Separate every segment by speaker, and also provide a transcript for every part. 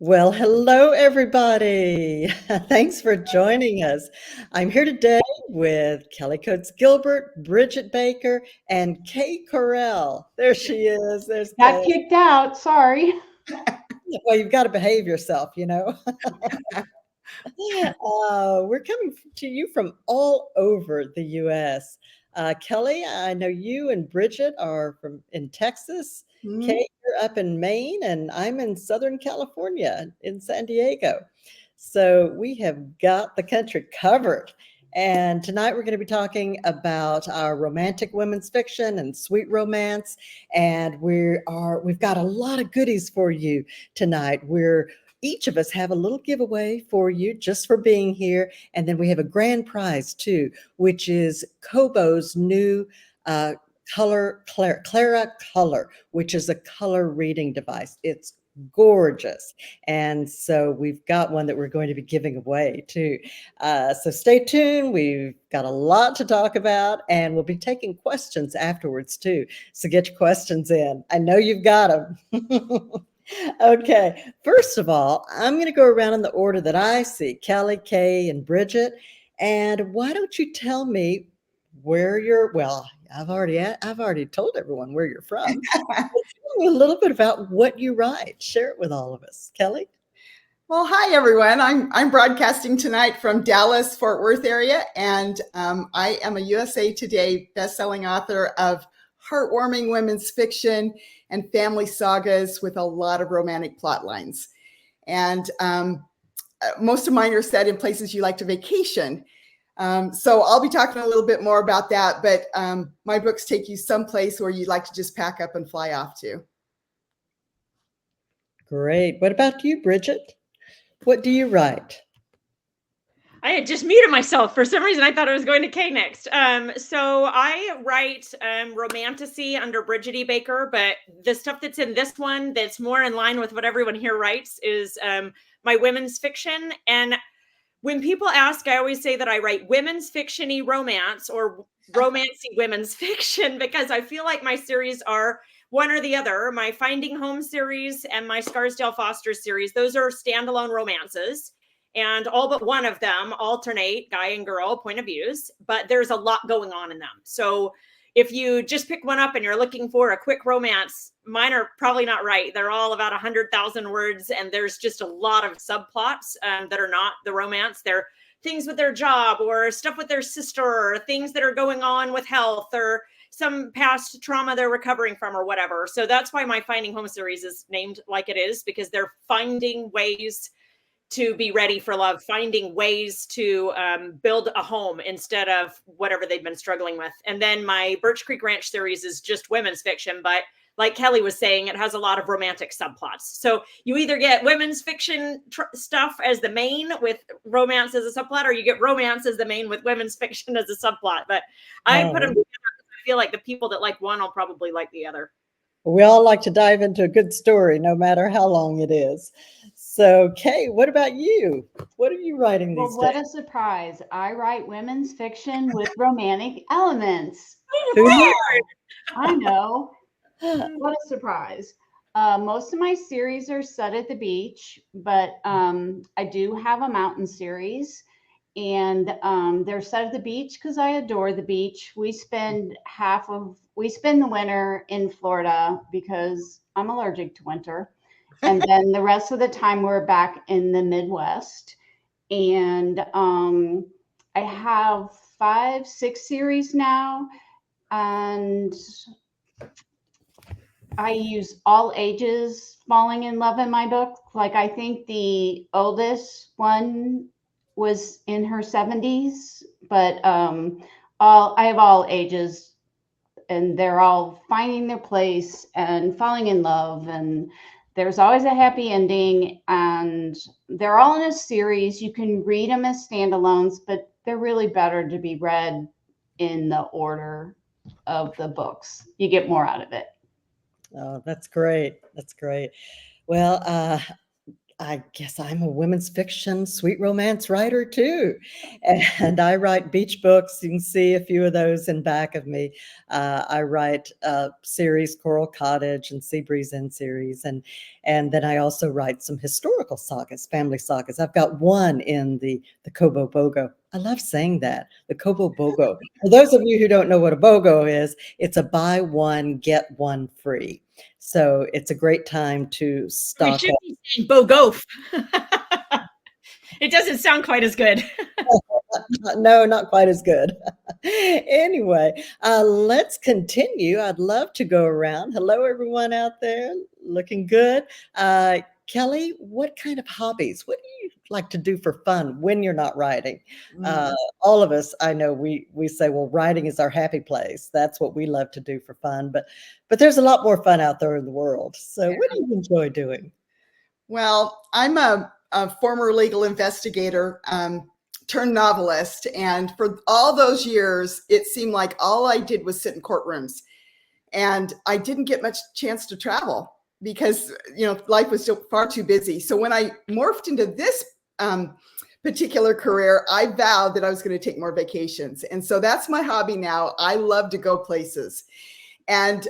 Speaker 1: Well, hello, everybody. Thanks for joining us. I'm here today with Kellie Coates Gilbert, Bridget Baker, and COrrell. There she is. There's
Speaker 2: Got
Speaker 1: Kay.
Speaker 2: kicked out, sorry.
Speaker 1: Well, you've got to behave yourself, you know. We're coming to you from all over the U.S. Kellie, I know you and Bridget are from in Texas.
Speaker 2: Mhm.
Speaker 1: Kay, you're up in Maine, and I'm in Southern California in San Diego. So we have got the country covered. And tonight we're going to be talking about our romantic women's fiction and sweet romance. And we've got a lot of goodies for you tonight. We're each of us have a little giveaway for you just for being here. And then we have a grand prize too, which is Kobo's new uh, Clara Color, which is a color reading device. It's gorgeous. And so we've got one that we're going to be giving away too. So stay tuned. We've got a lot to talk about, and we'll be taking questions afterwards too. So get your questions in. I know you've got them. Okay, first of all, I'm going to go around in the order that I see Kellie, Kay, and Bridget. And why don't you tell me where you're? Well, I've already told everyone where you're from. But tell me a little bit about what you write. Share it with all of us, Kellie.
Speaker 3: Well, hi everyone. I'm broadcasting tonight from Dallas, Fort Worth area, and I am a USA Today bestselling author of heartwarming women's fiction and family sagas with a lot of romantic plot lines. And most of mine are set in places you like to vacation. So I'll be talking a little bit more about that, but my books take you someplace where you'd like to just pack up and fly off to.
Speaker 1: Great. What about you, Bridget? What do you write?
Speaker 4: I had just muted myself. For some reason, I thought I was going to Kay next. So I write romantasy under Bridget E. Baker, but the stuff that's in this one that's more in line with what everyone here writes is my women's fiction. And when people ask, I always say that I write women's fiction-y romance or romancy women's fiction because I feel like my series are one or the other. My Finding Home series and my Scarsdale Foster series, those are standalone romances. And all but one of them alternate guy and girl point of views, but there's a lot going on in them. So if you just pick one up and you're looking for a quick romance, mine are probably not right. They're all about 100,000 words, and there's just a lot of subplots that are not the romance. They're things with their job or stuff with their sister or things that are going on with health or some past trauma they're recovering from or whatever. So that's why my Finding Home series is named like it is, because they're finding ways to be ready for love, finding ways to build a home instead of whatever they've been struggling with. And then my Birch Creek Ranch series is just women's fiction, but like Kellie was saying, it has a lot of romantic subplots. So you either get women's fiction stuff as the main with romance as a subplot, or you get romance as the main with women's fiction as a subplot. But I put them together because I feel like the people that like one will probably like the other.
Speaker 1: We all like to dive into a good story, no matter how long it is. So, Kay, what about you? What are you writing
Speaker 2: Well,
Speaker 1: these
Speaker 2: what
Speaker 1: days?
Speaker 2: a surprise. I write women's fiction with romantic elements.
Speaker 1: Who knew?
Speaker 2: I know. What a surprise. Most of my series are set at the beach, but I do have a mountain series. And they're set at the beach because I adore the beach. We spend the winter in Florida because I'm allergic to winter. And then the rest of the time we're back in the Midwest. And I have 5, 6 series now. And I use all ages falling in love in my book. Like I think the oldest one was in her 70s, but I have all ages, and they're all finding their place and falling in love, and there's always a happy ending, and they're all in a series. You can read them as standalones, but they're really better to be read in the order of the books. You get more out of it.
Speaker 1: Oh, that's great. That's great. Well, I guess I'm a women's fiction, sweet romance writer too. And I write beach books. You can see a few of those in back of me. I write series, Coral Cottage and Seabreeze Inn series. And then I also write some historical sagas, family sagas. I've got one in the Kobo Bogo. I love saying that, the Kobo Bogo. For those of you who don't know what a BOGO is, it's a buy one, get one free. So it's a great time to
Speaker 4: We
Speaker 1: stock
Speaker 4: should
Speaker 1: up.
Speaker 4: be saying Bogof. It doesn't sound quite as good.
Speaker 1: No, not quite as good. Anyway, let's continue. I'd love to go around. Hello, everyone out there. Looking good. Kellie, what kind of hobbies? What do you like to do for fun when you're not writing? All of us, I know we say, well, writing is our happy place. That's what we love to do for fun. But there's a lot more fun out there in the world. So what do you enjoy doing?
Speaker 3: Well, I'm a former legal investigator turned novelist. And for all those years, it seemed like all I did was sit in courtrooms. And I didn't get much chance to travel because, life was still far too busy. So when I morphed into this particular career, I vowed that I was going to take more vacations. And so that's my hobby now. I love to go places. And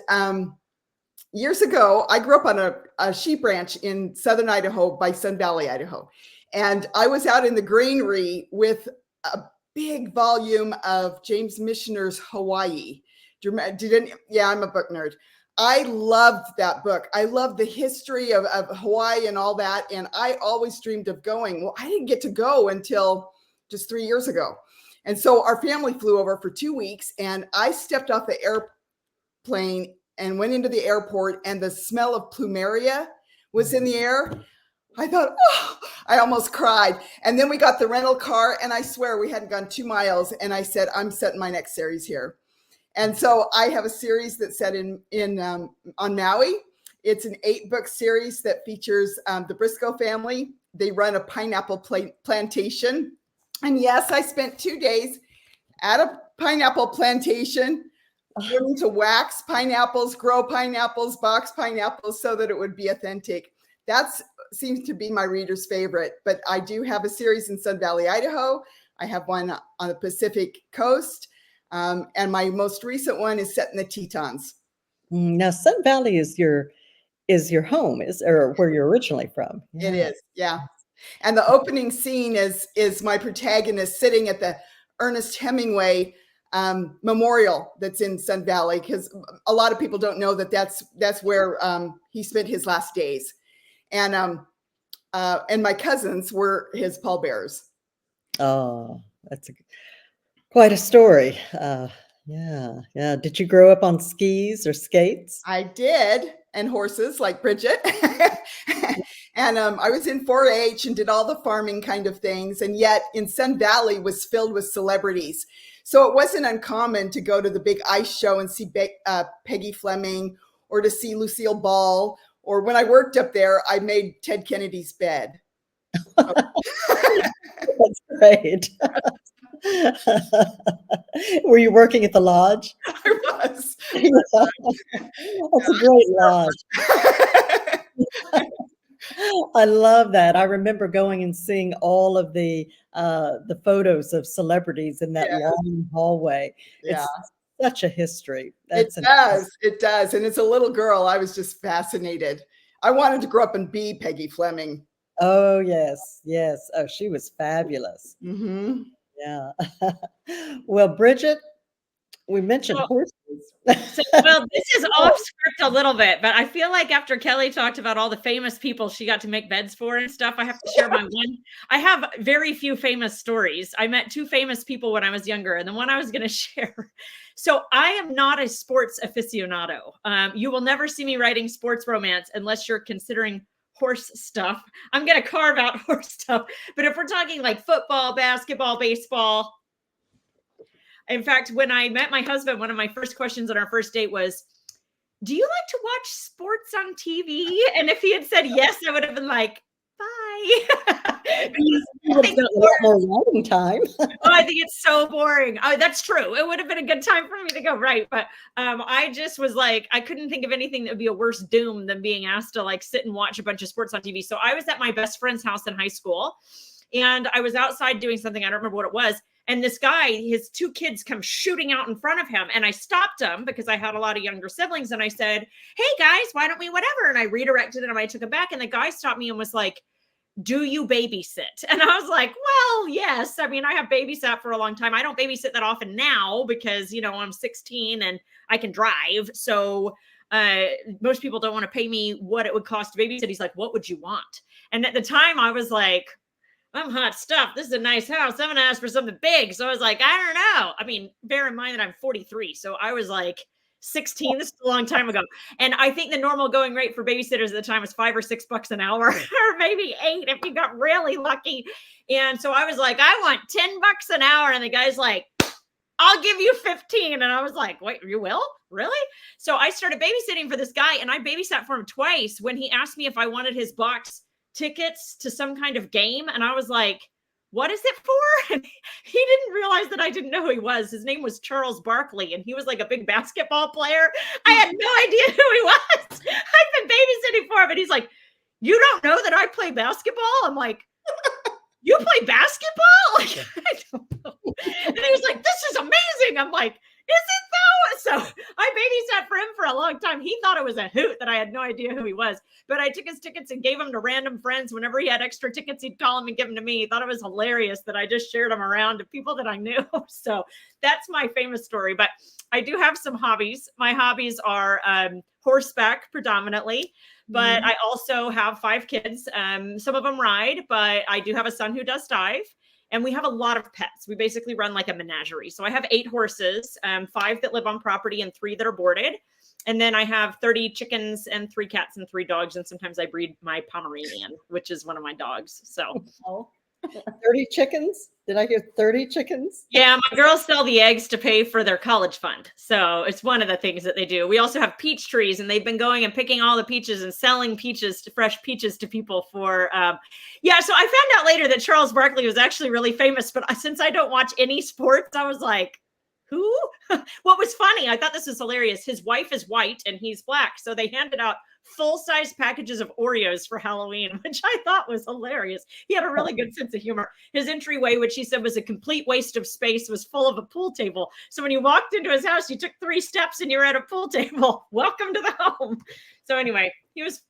Speaker 3: years ago, I grew up on a sheep ranch in southern Idaho by Sun Valley, Idaho. And I was out in the granary with a big volume of James Michener's Hawaii. Yeah, I'm a book nerd. I loved that book. I loved the history of Hawaii and all that. And I always dreamed of going. Well, I didn't get to go until just 3 years ago. And so our family flew over for 2 weeks, and I stepped off the airplane and went into the airport, and the smell of plumeria was in the air. I thought, oh, I almost cried. And then we got the rental car, and I swear we hadn't gone 2 miles. And I said, I'm setting my next series here. And so I have a series that's set on Maui. It's an 8-book series that features the Briscoe family. They run a pineapple plantation. And yes, I spent 2 days at a pineapple plantation learning to wax pineapples, grow pineapples, box pineapples so that it would be authentic. That seems to be my reader's favorite. But I do have a series in Sun Valley, Idaho. I have one on the Pacific coast. And my most recent one is set in the Tetons.
Speaker 1: Now, Sun Valley is your home, or where you're originally from?
Speaker 3: It is, yeah. And the opening scene is my protagonist sitting at the Ernest Hemingway memorial that's in Sun Valley, because a lot of people don't know that's where he spent his last days. And my cousins were his pallbearers.
Speaker 1: Oh, that's quite a story. Yeah. Did you grow up on skis or skates?
Speaker 3: I did, and horses like Bridget. And I was in 4-H and did all the farming kind of things. And yet in Sun Valley was filled with celebrities. So it wasn't uncommon to go to the big ice show and see Peggy Fleming, or to see Lucille Ball. Or when I worked up there, I made Ted Kennedy's bed.
Speaker 1: That's great. Were you working at the lodge?
Speaker 3: I was.
Speaker 1: That's a great lodge. I love that. I remember going and seeing all of the photos of celebrities in that long hallway.
Speaker 3: Yeah.
Speaker 1: It's such a history.
Speaker 3: It does. And as a little girl, I was just fascinated. I wanted to grow up and be Peggy Fleming.
Speaker 1: Oh, yes. Oh, she was fabulous.
Speaker 3: Mm-hmm.
Speaker 1: Yeah. Well, Bridget, we mentioned horses.
Speaker 4: Well, this is off script a little bit, but I feel like after Kellie talked about all the famous people she got to make beds for and stuff, I have to share my one. I have very few famous stories. I met 2 famous people when I was younger, and the one I was going to share. So I am not a sports aficionado. You will never see me writing sports romance unless you're considering horse stuff. I'm going to carve out horse stuff. But if we're talking like football, basketball, baseball. In fact, when I met my husband, one of my first questions on our first date was, do you like to watch sports on TV? And if he had said yes, I would have been like, bye.
Speaker 1: You would have gotten a lot more writing time.
Speaker 4: Oh, I think it's so boring. Oh, that's true. It would have been a good time for me to go write, but I just was like, I couldn't think of anything that would be a worse doom than being asked to like sit and watch a bunch of sports on TV. So I was at my best friend's house in high school, and I was outside doing something. I don't remember what it was. And this guy, his two kids come shooting out in front of him. And I stopped him because I had a lot of younger siblings. And I said, hey guys, why don't we whatever? And I redirected it and I took it back. And the guy stopped me and was like, do you babysit? And I was like, well, yes. I mean, I have babysat for a long time. I don't babysit that often now because, you know, I'm 16 and I can drive. So most people don't want to pay me what it would cost to babysit. He's like, what would you want? And at the time I was like, I'm hot stuff. This is a nice house. I'm going to ask for something big. So I was like, I don't know. I mean, bear in mind that I'm 43. So I was like 16. This is a long time ago. And I think the normal going rate for babysitters at the time was $5 or $6 an hour, or maybe $8 if you got really lucky. And so I was like, I want $10 an hour. And the guy's like, I'll give you 15. And I was like, wait, you will? Really? So I started babysitting for this guy, and I babysat for him twice when he asked me if I wanted his box tickets to some kind of game. And I was like, what is it for? And he didn't realize that I didn't know who he was. His name was Charles Barkley, and he was like a big basketball player. I had no idea who he was. I've been babysitting for him, and he's like, you don't know that I play basketball? I'm like, you play basketball? Like, I don't know. And he was like, this is amazing. I'm like, is it though? So I babysat for him for a long time. He thought it was a hoot that I had no idea who he was, but I took his tickets and gave them to random friends. Whenever he had extra tickets, he'd call them and give them to me. He thought it was hilarious that I just shared them around to people that I knew. So that's my famous story, but I do have some hobbies. My hobbies are horseback predominantly, but I also have 5 kids. Some of them ride, but I do have a son who does dive. And we have a lot of pets. We basically run like a menagerie. So I have 8 horses, 5 that live on property and 3 that are boarded. And then I have 30 chickens and 3 cats and 3 dogs. And sometimes I breed my Pomeranian, which is one of my dogs. So
Speaker 1: 30 chickens? Did I hear 30 chickens?
Speaker 4: yeah, my girls sell the eggs to pay for their college fund. So it's one of the things that they do. We also have peach trees, and they've been going and picking all the peaches and selling peaches to fresh peaches to people for, yeah. So I found out later that Charles Barkley was actually really famous, but since I don't watch any sports, I was like, who? What was funny, I thought this was hilarious. His wife is white and he's black. So they handed out full-size packages of Oreos for Halloween, which I thought was hilarious. He had a really good sense of humor. His entryway, which he said was a complete waste of space, was full of a pool table. So when you walked into his house, you took 3 steps and you're at a pool table. Welcome to the home. So anyway, he was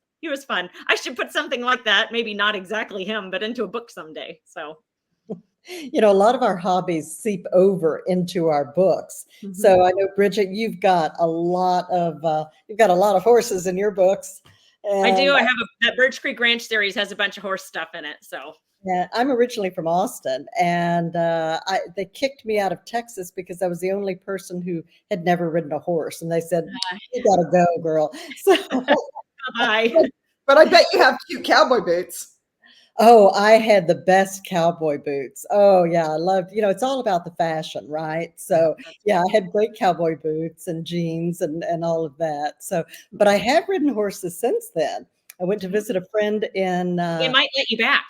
Speaker 4: fun. I should put something like that, maybe not exactly him, but into a book someday. So
Speaker 1: you know, a lot of our hobbies seep over into our books.
Speaker 3: Mhm.
Speaker 1: So I know, Bridget, you've got a lot of horses in your books.
Speaker 4: I do.
Speaker 1: And
Speaker 4: I have that Birch Creek Ranch series has a bunch of horse stuff in it. So
Speaker 1: yeah, I'm originally from Austin, and they kicked me out of Texas because I was the only person who had never ridden a horse, and they said, "You gotta go, girl." So,
Speaker 4: bye.
Speaker 3: But I bet you have cute cowboy boots.
Speaker 1: oh, I had the best cowboy boots. Oh yeah, I loved. You know, it's all about the fashion, right? So yeah, I had great cowboy boots and jeans and all of that. So, but I have ridden horses since then. I went to visit a friend in
Speaker 4: They might let you back.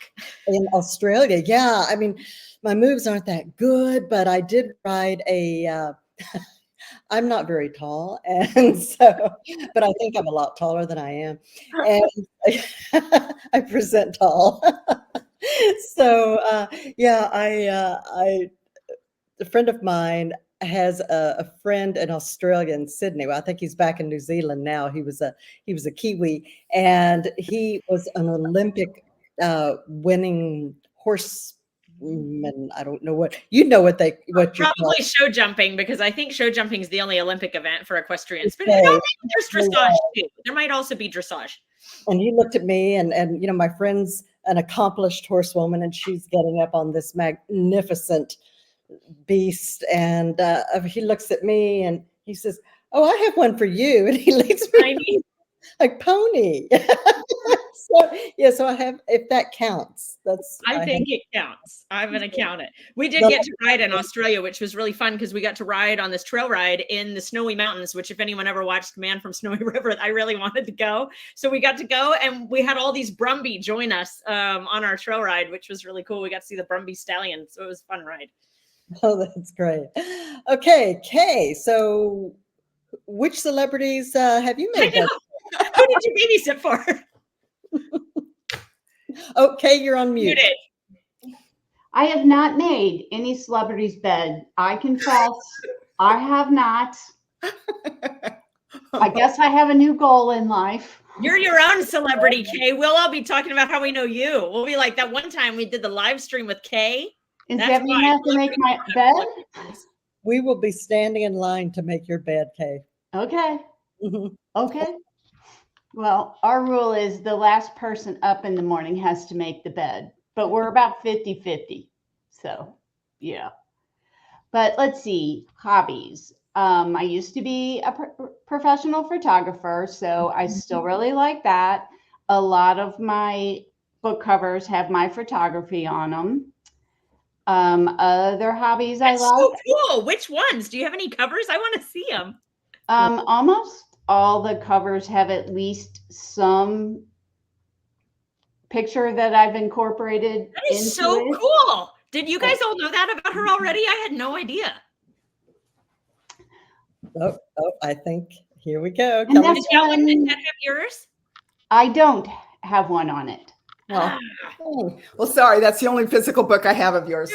Speaker 1: Australia. Yeah, I mean, my moves aren't that good, but I did ride a. I'm not very tall, and so, but I think I'm a lot taller than I am, and I present tall. So yeah, a friend of mine has a friend in Australia, in Sydney. Well, I think he's back in New Zealand now. He was a Kiwi, and he was an Olympic winning horseman. I don't know what you know what you're
Speaker 4: Probably show jumping, because I think show jumping is the only Olympic event for equestrians. But
Speaker 1: Okay.
Speaker 4: no, maybe there's dressage too. There might also be dressage.
Speaker 1: And he looked at me, and you know, my friend's an accomplished horsewoman, and she's getting up on this magnificent beast, and he looks at me and he says, "Oh, I have one for you," and he leads me
Speaker 4: Tiny.
Speaker 1: a pony. So I have, if that counts,
Speaker 4: I think it counts. I'm going to count it. We did get to ride in Australia, which was really fun because we got to ride on this trail ride in the Snowy Mountains, which if anyone ever watched Man from Snowy River, I really wanted to go. So we got to go and we had all these Brumby join us on our trail ride, which was really cool. We got to see the Brumby stallion. So it was a fun ride.
Speaker 1: Oh, that's great. Okay, Kay, so which celebrities have you made?
Speaker 4: Who did you babysit for?
Speaker 1: Okay, you're on mute.
Speaker 2: I have not made any celebrities' bed. I confess, I have not. I guess I have a new goal in life.
Speaker 4: You're your own celebrity, Kay. We'll all be talking about how we know you. We'll be like that one time we did the live stream with Kay.
Speaker 2: Does that mean I have to make my bed?
Speaker 1: We will be standing in line to make your bed, Kay.
Speaker 2: Okay. Okay. Well, our rule is the last person up in the morning has to make the bed, but we're about 50-50. So, yeah. But let's see, hobbies. I used to be a professional photographer, so I still really like that. A lot of my book covers have my photography on them. Other hobbies I love.
Speaker 4: So cool. Which ones? Do you have any covers? I want to see them.
Speaker 2: Almost all the covers have at least some picture that I've incorporated.
Speaker 4: That is so cool. Did you guys all know that about her already? I had no idea.
Speaker 1: Oh, I think here we go.
Speaker 2: And that's
Speaker 4: Did that have yours?
Speaker 2: I don't have one on it.
Speaker 3: Well, sorry, that's the only physical book I have of yours.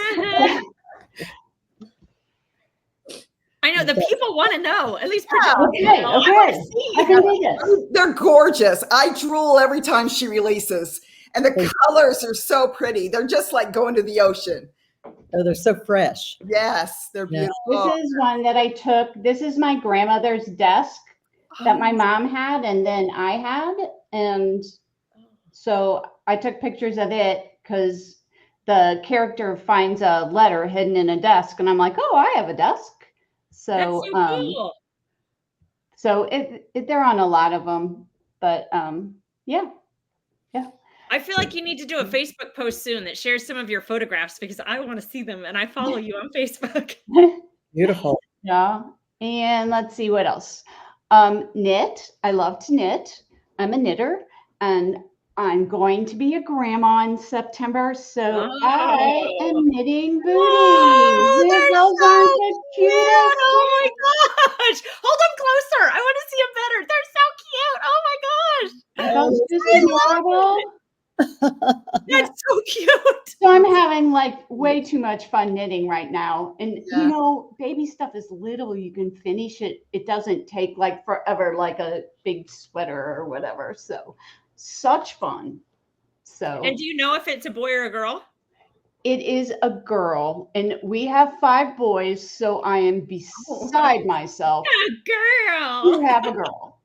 Speaker 4: I know the people want to know. At least
Speaker 2: okay. I can do this.
Speaker 3: They're gorgeous. I drool every time she releases, and the colors are so pretty. They're just like going to the ocean.
Speaker 1: Oh, they're so fresh.
Speaker 3: Yes, they're beautiful.
Speaker 2: This is one that I took. This is my grandmother's desk that my mom had, and then I had, and so I took pictures of it because the character finds a letter hidden in a desk, and I'm like, oh, I have a desk. So,
Speaker 4: cool.
Speaker 2: So they're on a lot of them, but yeah.
Speaker 4: I feel like you need to do a Facebook post soon that shares some of your photographs because I want to see them and I follow you on Facebook.
Speaker 1: Beautiful.
Speaker 2: Yeah. And let's see what else. Knit. I love to knit. I'm a knitter, and I'm going to be a grandma in September, so I am knitting booties. Those aren't the cutest.
Speaker 4: Oh my gosh! Hold them closer. I want to see them better. They're so cute. Oh my gosh!
Speaker 2: Those just adorable.
Speaker 4: That's so cute.
Speaker 2: So I'm having like way too much fun knitting right now, and you know, baby stuff is little. You can finish it. It doesn't take like forever, like a big sweater or whatever. So. Such fun. So,
Speaker 4: and do you know if it's a boy or a girl?
Speaker 2: It is a girl, and we have 5 boys, so I am beside myself.
Speaker 4: A girl.
Speaker 2: You have a girl.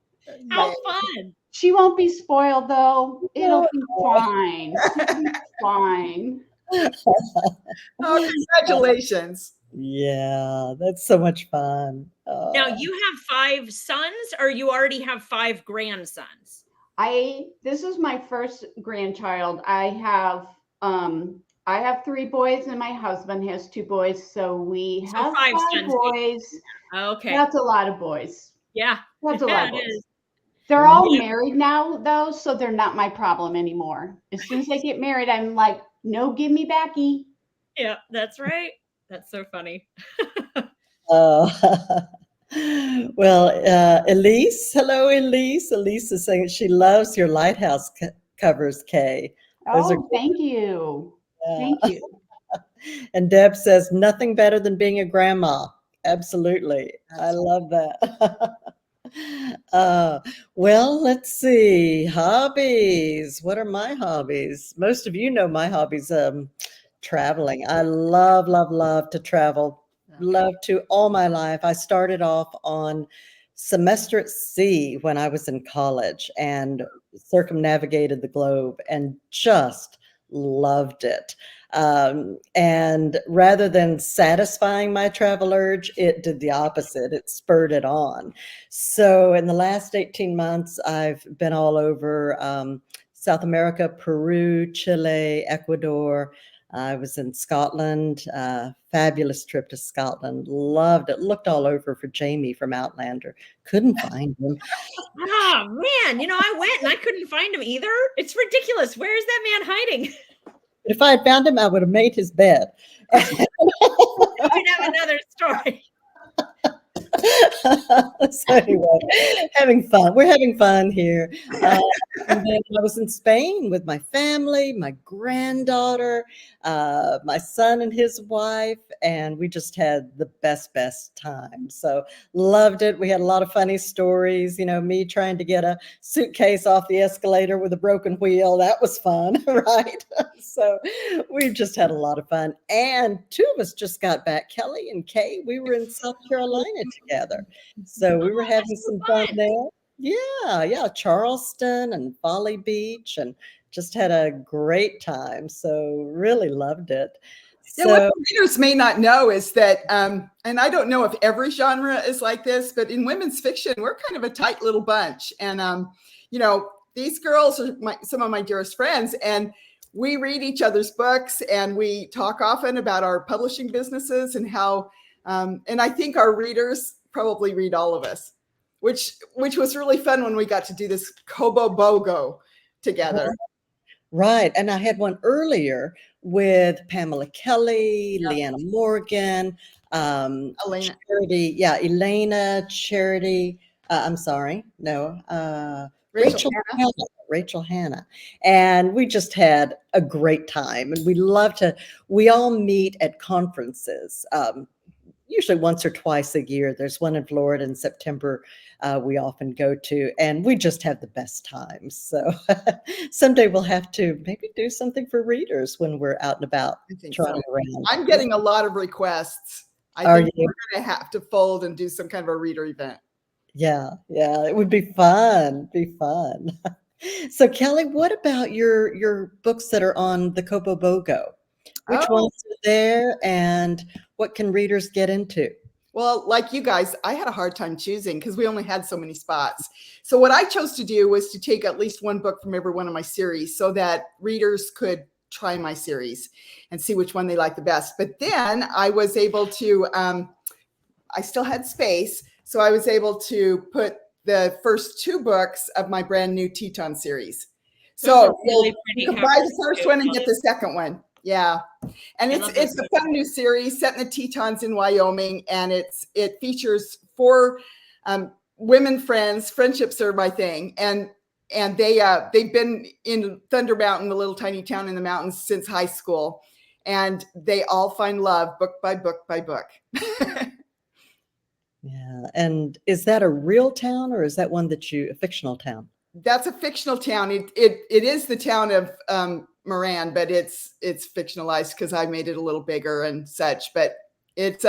Speaker 4: How fun.
Speaker 2: She won't be spoiled though. It'll be fine. It'll be fine.
Speaker 3: Oh, congratulations.
Speaker 1: Yeah, that's so much fun.
Speaker 4: Now you have 5 sons, or you already have 5 grandsons?
Speaker 2: This is my first grandchild. I have 3 boys, and my husband has 2 boys, so we have 5 boys.
Speaker 4: Okay,
Speaker 2: that's a lot of boys.
Speaker 4: Yeah,
Speaker 2: that's a lot of boys. They're all married now, though, so they're not my problem anymore. As soon as they get married, I'm like, no, give me backy.
Speaker 4: Yeah, that's right. That's so funny.
Speaker 1: Well, Elise, hello, Elise. Elise is saying she loves your lighthouse covers, Kay.
Speaker 2: Thank you. Thank you.
Speaker 1: And Deb says, nothing better than being a grandma. Absolutely. I love that. Well, let's see. Hobbies. What are my hobbies? Most of you know my hobbies. Traveling. I love, love, love to travel. Love to all my life. I started off on semester at sea when I was in college and circumnavigated the globe and just loved it. And rather than satisfying my travel urge, it did the opposite. It spurred it on. So in the last 18 months, I've been all over South America, Peru, Chile, Ecuador. I was in Scotland, fabulous trip to Scotland. Loved it. Looked all over for Jamie from Outlander. Couldn't find him.
Speaker 4: Oh man, I went and I couldn't find him either. It's ridiculous. Where is that man hiding?
Speaker 1: If I had found him, I would have made his bed.
Speaker 4: We'd have another story.
Speaker 1: So anyway, having fun. We're having fun here. And then I was in Spain with my family, my granddaughter, my son and his wife, and we just had the best time. So loved it. We had a lot of funny stories. Me trying to get a suitcase off the escalator with a broken wheel. That was fun, right? So we just had a lot of fun. And two of us just got back, Kelly and Kay. We were in South Carolina together. So we were having some fun there. Yeah, Charleston and Folly Beach, and just had a great time. So really loved it.
Speaker 3: Yeah, what the readers may not know is that, and I don't know if every genre is like this, but in women's fiction, we're kind of a tight little bunch. And, these girls are some of my dearest friends, and we read each other's books, and we talk often about our publishing businesses and how, and I think our readers probably read all of us, which was really fun when we got to do this Kobo Bogo together.
Speaker 1: Right. And I had one earlier with Pamela Kelly, Leanna Morgan,
Speaker 3: Elena.
Speaker 1: Charity. Yeah, Elena, Charity. I'm sorry. No. Rachel Hanna. And we just had a great time. And we all meet at conferences. Usually once or twice a year. There's one in Florida in September we often go to, and we just have the best times. So someday we'll have to maybe do something for readers when we're out and about trotting around.
Speaker 3: I'm getting a lot of requests. I think we're going to have to fold and do some kind of a reader event.
Speaker 1: Yeah, it would be fun. So Kelly, what about your books that are on the Kobo Bogo? Which ones are there, and what can readers get into?
Speaker 3: Well, like you guys, I had a hard time choosing because we only had so many spots. So what I chose to do was to take at least one book from every one of my series so that readers could try my series and see which one they like the best. But then I was able to, I still had space, so I was able to put the first two books of my brand new Teton series. So you can buy the first one and get the second one. Yeah. And it's a fun new series set in the Tetons in Wyoming. And it features 4 women friends. Friendships are my thing. And they've been in Thunder Mountain, the little tiny town in the mountains, since high school. And they all find love book by book by book.
Speaker 1: Yeah. And is that a real town, or is that one a fictional town?
Speaker 3: That's a fictional town. It is the town of Moran, but it's fictionalized because I made it a little bigger and such. But it's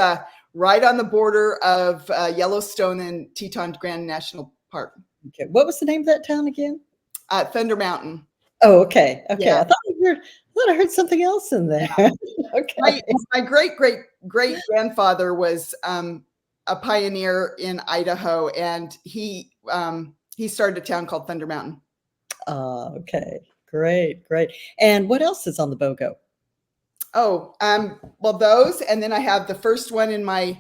Speaker 3: right on the border of Yellowstone and Teton Grand National Park.
Speaker 1: Okay. What was the name of that town again?
Speaker 3: Thunder Mountain.
Speaker 1: Oh, okay.
Speaker 3: Yeah.
Speaker 1: I thought I heard something else in there.
Speaker 3: Yeah.
Speaker 1: Okay.
Speaker 3: My great grandfather was a pioneer in Idaho, and he started a town called Thunder Mountain.
Speaker 1: Okay. Great. And what else is on the BOGO?
Speaker 3: Well, those, and then I have the first one in my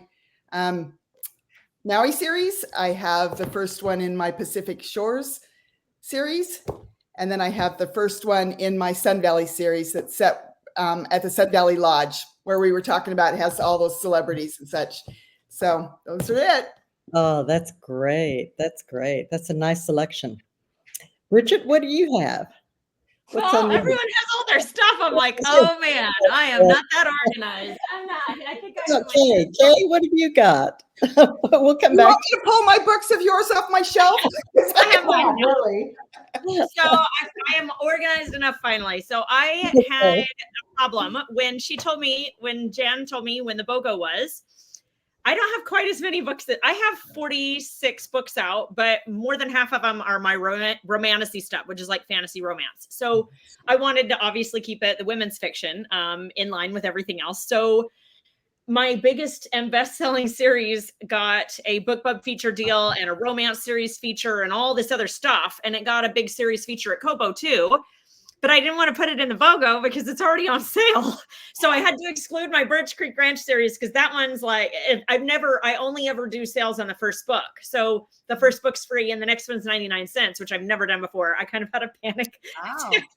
Speaker 3: Maui series. I have the first one in my Pacific Shores series, and then I have the first one in my Sun Valley series that's set at the Sun Valley Lodge, where we were talking about. It has all those celebrities and such. So those are it.
Speaker 1: Oh, that's great. That's a nice selection. Bridget, what do you have?
Speaker 4: Well, everyone has all their stuff. I'm like, oh man, I am not that organized. I'm not. I think
Speaker 1: Kay, what have you got? We'll come back.
Speaker 3: You want me to pull my books of yours off my shelf?
Speaker 4: I have mine.
Speaker 3: Really.
Speaker 4: So I am organized enough finally. So I had a problem when Jan told me when the BOGO was. I don't have quite as many books I have 46 books out, but more than half of them are my romantasy stuff, which is like fantasy romance. So I wanted to obviously keep it the women's fiction in line with everything else. So my biggest and best-selling series got a book club feature deal and a romance series feature and all this other stuff. And it got a big series feature at Kobo too. But I didn't want to put it in the BOGO because it's already on sale. So I had to exclude my Birch Creek Ranch series because that one's like, I only ever do sales on the first book. So the first book's free and the next one's 99 cents, which I've never done before. I kind of had a panic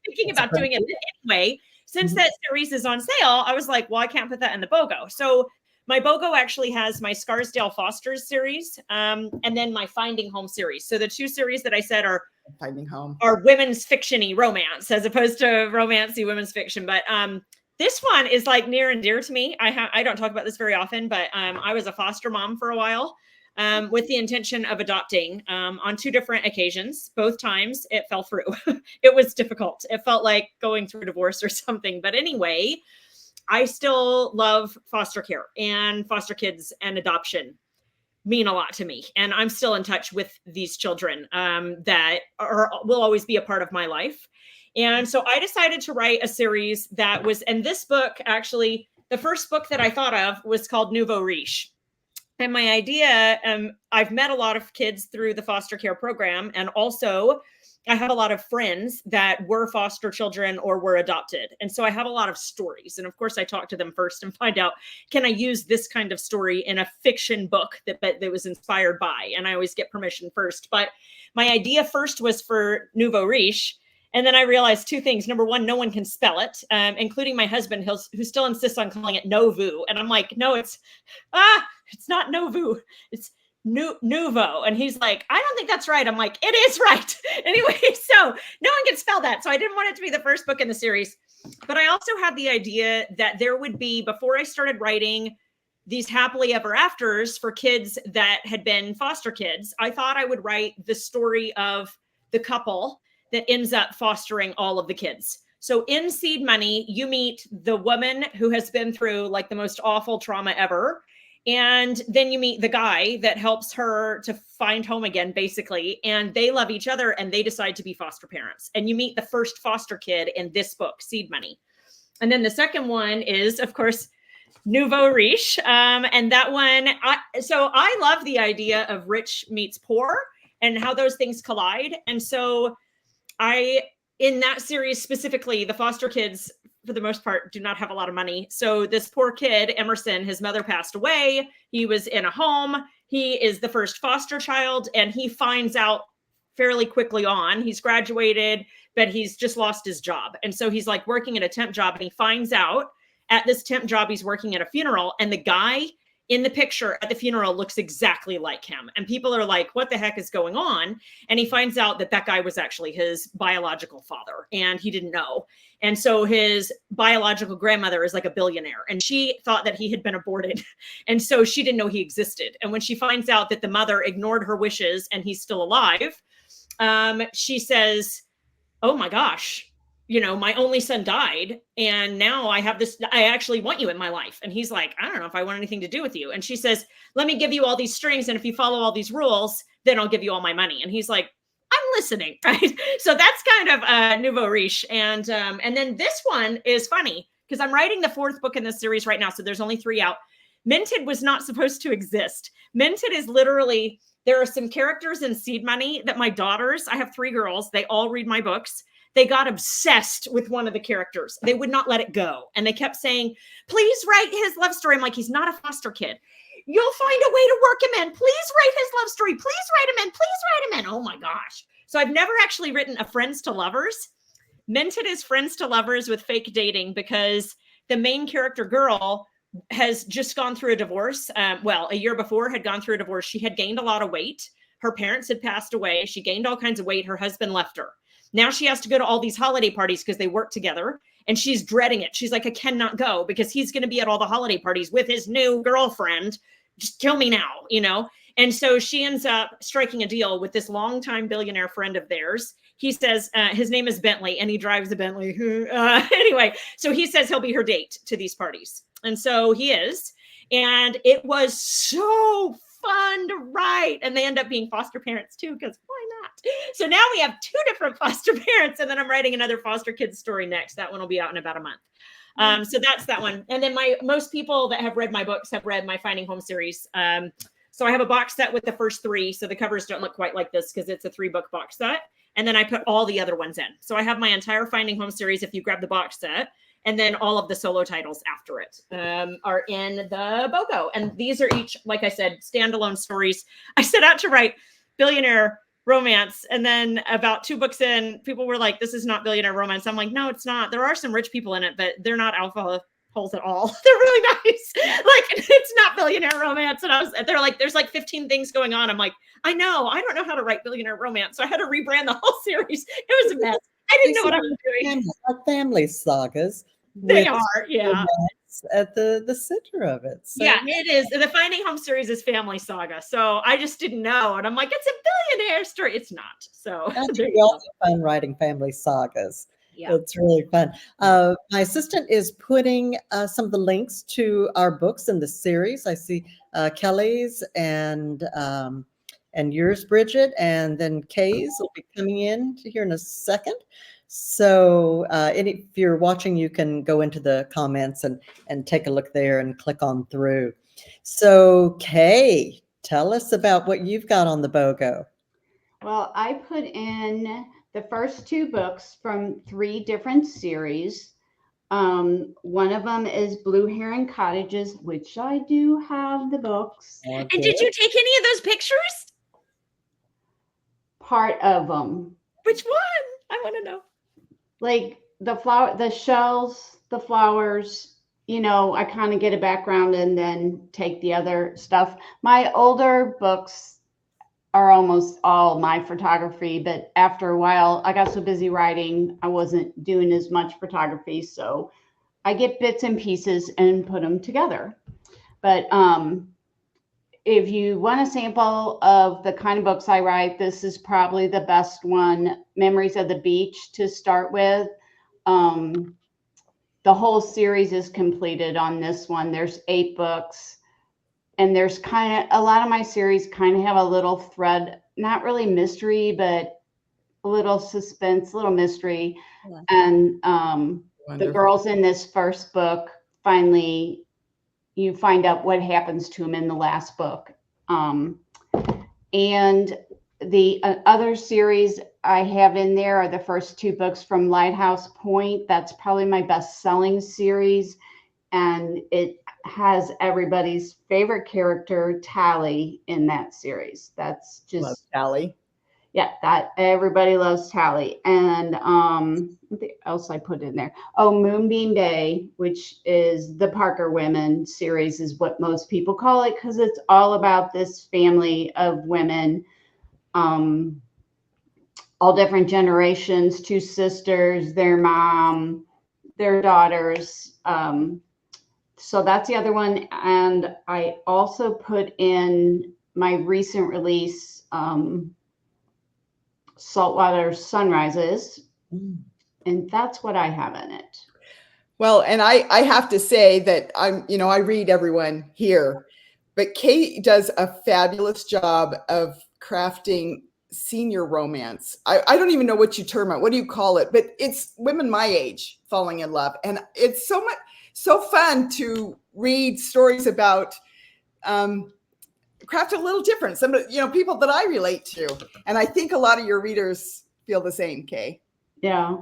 Speaker 4: thinking about doing it anyway. Since that series is on sale, I was like, well, I can't put that in the BOGO. So my BOGO actually has my Scarsdale Fosters series and then my Finding Home series. So the two series that I said are
Speaker 3: Finding Home
Speaker 4: are women's fiction-y romance as opposed to romancy women's fiction. But this one is like near and dear to me. I don't talk about this very often, but I was a foster mom for a while with the intention of adopting on 2 different occasions. Both times it fell through. It was difficult. It felt like going through a divorce or something. But anyway, I still love foster care and foster kids and adoption mean a lot to me. And I'm still in touch with these children that will always be a part of my life. And so I decided to write a series that was, and this book, actually, the first book that I thought of was called Nouveau Riche. And my idea, I've met a lot of kids through the foster care program. And also I have a lot of friends that were foster children or were adopted. And so I have a lot of stories. And of course, I talk to them first and find out, can I use this kind of story in a fiction book that was inspired by? And I always get permission first. But my idea first was for Nouveau Riche. And then I realized 2 things. Number one, no one can spell it, including my husband, who still insists on calling it Novu. And I'm like, no, it's not Novu. It's Nouveau. And he's like, I don't think that's right. I'm like, it is right. Anyway, so no one can spell that. So I didn't want it to be the first book in the series. But I also had the idea that there would be, before I started writing these happily ever afters for kids that had been foster kids, I thought I would write the story of the couple that ends up fostering all of the kids. So in Seed Money, you meet the woman who has been through like the most awful trauma ever. And then you meet the guy that helps her to find home again, basically. And they love each other and they decide to be foster parents. And you meet the first foster kid in this book, Seed Money. And then the second one is, of course, Nouveau Riche. And that one, so I love the idea of rich meets poor and how those things collide. And so in that series specifically, the foster kids, for the most part, do not have a lot of money. So this poor kid, Emerson, his mother passed away. He was in a home. He is the first foster child, and he finds out fairly quickly on. He's graduated, but he's just lost his job. And so he's like working at a temp job, and he finds out at this temp job, he's working at a funeral, and the guy in the picture at the funeral looks exactly like him. And people are like, what the heck is going on? And he finds out that that guy was actually his biological father, and he didn't know. And so his biological grandmother is like a billionaire, and she thought that he had been aborted. And so she didn't know he existed. And when she finds out that the mother ignored her wishes and he's still alive, she says, oh my gosh, you know, my only son died, and now I have this, I actually want you in my life. And he's like, I don't know if I want anything to do with you. And she says, let me give you all these strings, and if you follow all these rules, then I'll give you all my money. And he's like, I'm listening, right? So that's kind of Nouveau Riche. And then this one is funny because I'm writing the 4th book in this series right now. So there's only 3 out. Minted was not supposed to exist. Minted is literally, there are some characters in Seed Money that my daughters, I have 3 girls, they all read my books. They got obsessed with one of the characters. They would not let it go. And they kept saying, please write his love story. I'm like, he's not a foster kid. You'll find a way to work him in. Please write his love story. Please write him in. Please write him in. Oh my gosh. So I've never actually written a friends to lovers. Minted is friends to lovers with fake dating because the main character girl has just gone through a divorce. Well, a year before had gone through a divorce. She had gained a lot of weight. Her parents had passed away. She gained all kinds of weight. Her husband left her. Now she has to go to all these holiday parties because they work together, and she's dreading it. She's like, I cannot go because he's going to be at all the holiday parties with his new girlfriend. Just kill me now, you know? And so she ends up striking a deal with this longtime billionaire friend of theirs. He says, his name is Bentley, and he drives a Bentley. Anyway, so he says he'll be her date to these parties. And so he is. And it was so fun to write. And they end up being foster parents too, because why not? So now we have 2 different foster parents, and then I'm writing another foster kids story next. That one will be out in about a month. So that's that one. And then most people that have read my books have read my Finding Home series. So I have a box set with the first 3. So the covers don't look quite like this because it's a 3-book box set. And then I put all the other ones in. So I have my entire Finding Home series if you grab the box set. And then all of the solo titles after it are in the BOGO. And these are each, like I said, standalone stories. I set out to write billionaire romance. And then about 2 books in, people were like, this is not billionaire romance. I'm like, no, it's not. There are some rich people in it, but they're not alpha holes at all. They're really nice. Like, it's not billionaire romance. And they're like, there's like 15 things going on. I'm like, I know. I don't know how to write billionaire romance. So I had to rebrand the whole series. It was a mess. I didn't know what I was doing.
Speaker 1: Like family sagas.
Speaker 4: They are, yeah.
Speaker 1: At the center of it. So,
Speaker 4: yeah, it is. The Finding Home series is family saga. So I just didn't know. And I'm like, it's a billionaire story. It's not. So
Speaker 1: it's also fun writing family sagas.
Speaker 4: Yeah.
Speaker 1: It's really fun. My assistant is putting some of the links to our books in the series. I see Kellie's and yours, Bridget, and then Kay's will be coming in here in a second. So if you're watching, you can go into the comments and take a look there and click on through. So Kay, tell us about what you've got on the BOGO.
Speaker 2: Well, I put in the first 2 books from 3 different series. One of them is Blue Heron Cottages, which I do have the books.
Speaker 4: And did you take any of those pictures?
Speaker 2: Part of them.
Speaker 4: Which one? I want to know.
Speaker 2: Like the shells, the flowers, I kind of get a background and then take the other stuff. My older books are almost all my photography, but after a while I got so busy writing, I wasn't doing as much photography. So I get bits and pieces and put them together. But if you want a sample of the kind of books I write, this is probably the best one, Memories of the Beach, to start with. The whole series is completed on this one. There's 8 books. And there's a lot of my series kind of have a little thread, not really mystery, but a little suspense, a little mystery. Yeah. And the girls in this first book, finally, you find out what happens to them in the last book. And the other series I have in there are the first 2 books from Lighthouse Point. That's probably my best-selling series. And it has everybody's favorite character, Tally, in that series. That's just
Speaker 3: love Tally.
Speaker 2: Yeah, that everybody loves Tally. And what else I put in there? Oh, Moonbeam Bay, which is the Parker Women series, is what most people call it, because it's all about this family of women, all different generations, 2 sisters, their mom, their daughters. So that's the other one. And I also put in my recent release, Saltwater Sunrises. And that's what I have in it.
Speaker 3: Well, and I have to say that I read everyone here, but Kate does a fabulous job of crafting senior romance. I don't even know what you term it. What do you call it? But it's women my age falling in love. And it's so fun to read stories about craft a little different. Some people that I relate to. And I think a lot of your readers feel the same, Kay.
Speaker 2: Yeah.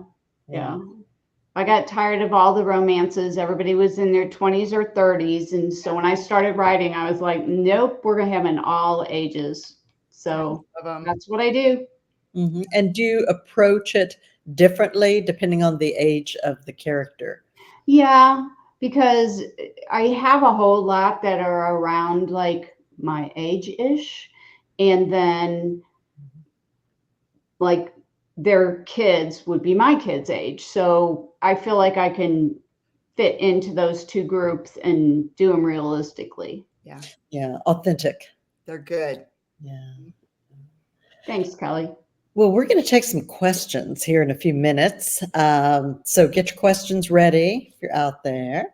Speaker 2: I got tired of all the romances. Everybody was in their 20s or 30s. And so when I started writing, I was like, nope, we're going to have an all ages. So that's what I do.
Speaker 1: Mm-hmm. And do you approach it differently depending on the age of the character?
Speaker 2: Yeah, because I have a whole lot that are around like my age-ish. And then like their kids would be my kids' age. So I feel like I can fit into those 2 groups and do them realistically.
Speaker 1: Yeah, authentic.
Speaker 3: They're good.
Speaker 1: Yeah.
Speaker 2: Thanks, Kelly.
Speaker 1: Well, we're going to take some questions here in a few minutes. So get your questions ready if you're out there.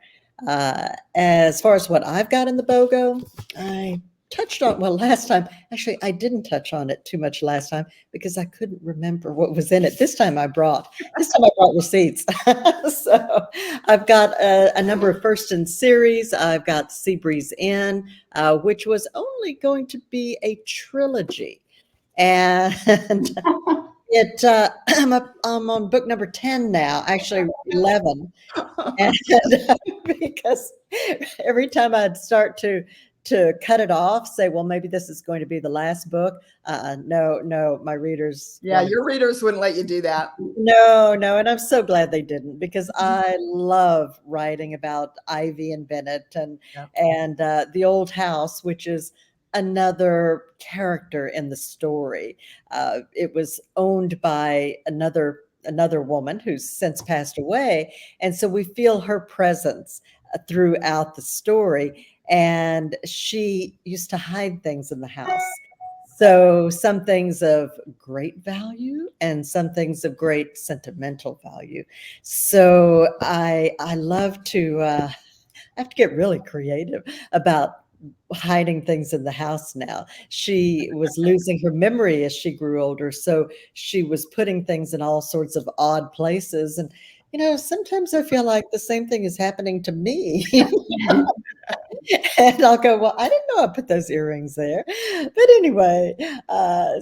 Speaker 1: As far as what I've got in the BOGO, I touched on, well, last time, actually, I didn't touch on it too much last time because I couldn't remember what was in it. This time I brought receipts. So I've got a number of first in series. I've got Seabreeze Inn, which was only going to be a trilogy. And I'm on book number 10 now, actually 11. And because every time I'd start to cut it off, say, well, maybe this is going to be the last book. No, my readers.
Speaker 3: Yeah, your readers wouldn't let you do that.
Speaker 1: No. And I'm so glad they didn't, because I love writing about Ivy and Bennett and the old house, which is another character in the story. It was owned by another woman who's since passed away. And so we feel her presence throughout the story. And she used to hide things in the house. So some things of great value and some things of great sentimental value. So I love to, I have to get really creative about hiding things in the house now. She was losing her memory as she grew older. So she was putting things in all sorts of odd places. And, sometimes I feel like the same thing is happening to me. And I'll go, well, I didn't know I put those earrings there. But anyway,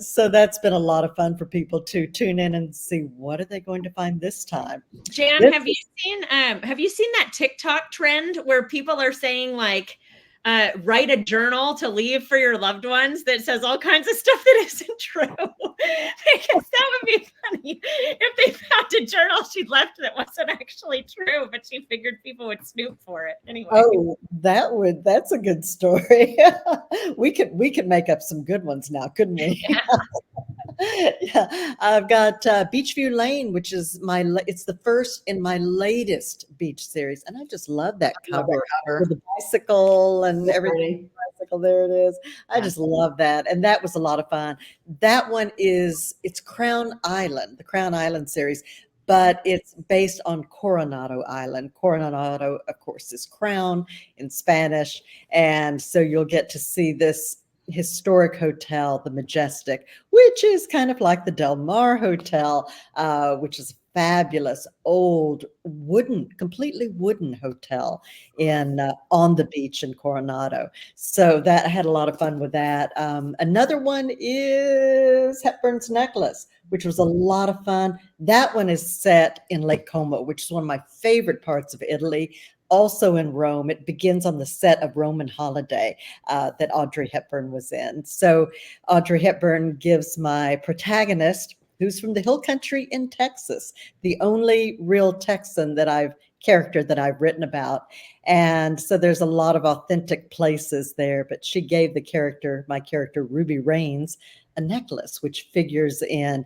Speaker 1: so that's been a lot of fun for people to tune in and see what are they going to find this time.
Speaker 4: Jan, have you seen that TikTok trend where people are saying like, write a journal to leave for your loved ones that says all kinds of stuff that isn't true? Because that would be funny if they found a journal she left that wasn't actually true, but she figured people would snoop for it anyway.
Speaker 1: Oh, that's a good story. we could make up some good ones now, couldn't we?
Speaker 4: Yeah.
Speaker 1: Yeah, I've got Beachview Lane, which is it's the first in my latest beach series, and I just love that cover with the bicycle and everything. Bicycle, there it is. I just love that, and that was a lot of fun. That one it's Crown Island, the Crown Island series, but it's based on Coronado Island. Coronado, of course, is crown in Spanish, and so you'll get to see this historic hotel, the Majestic, which is kind of like the Del Mar Hotel, which is a fabulous old completely wooden hotel on the beach in Coronado. So that I had a lot of fun with that. Another one is Hepburn's Necklace, which was a lot of fun. That one is set in Lake Como, which is one of my favorite parts of Italy. Also in Rome. It begins on the set of Roman Holiday that Audrey Hepburn was in. So Audrey Hepburn gives my protagonist, who's from the hill country in Texas, the only real Texan character that I've written about. And so there's a lot of authentic places there, but she gave my character Ruby Raines, a necklace, which figures in.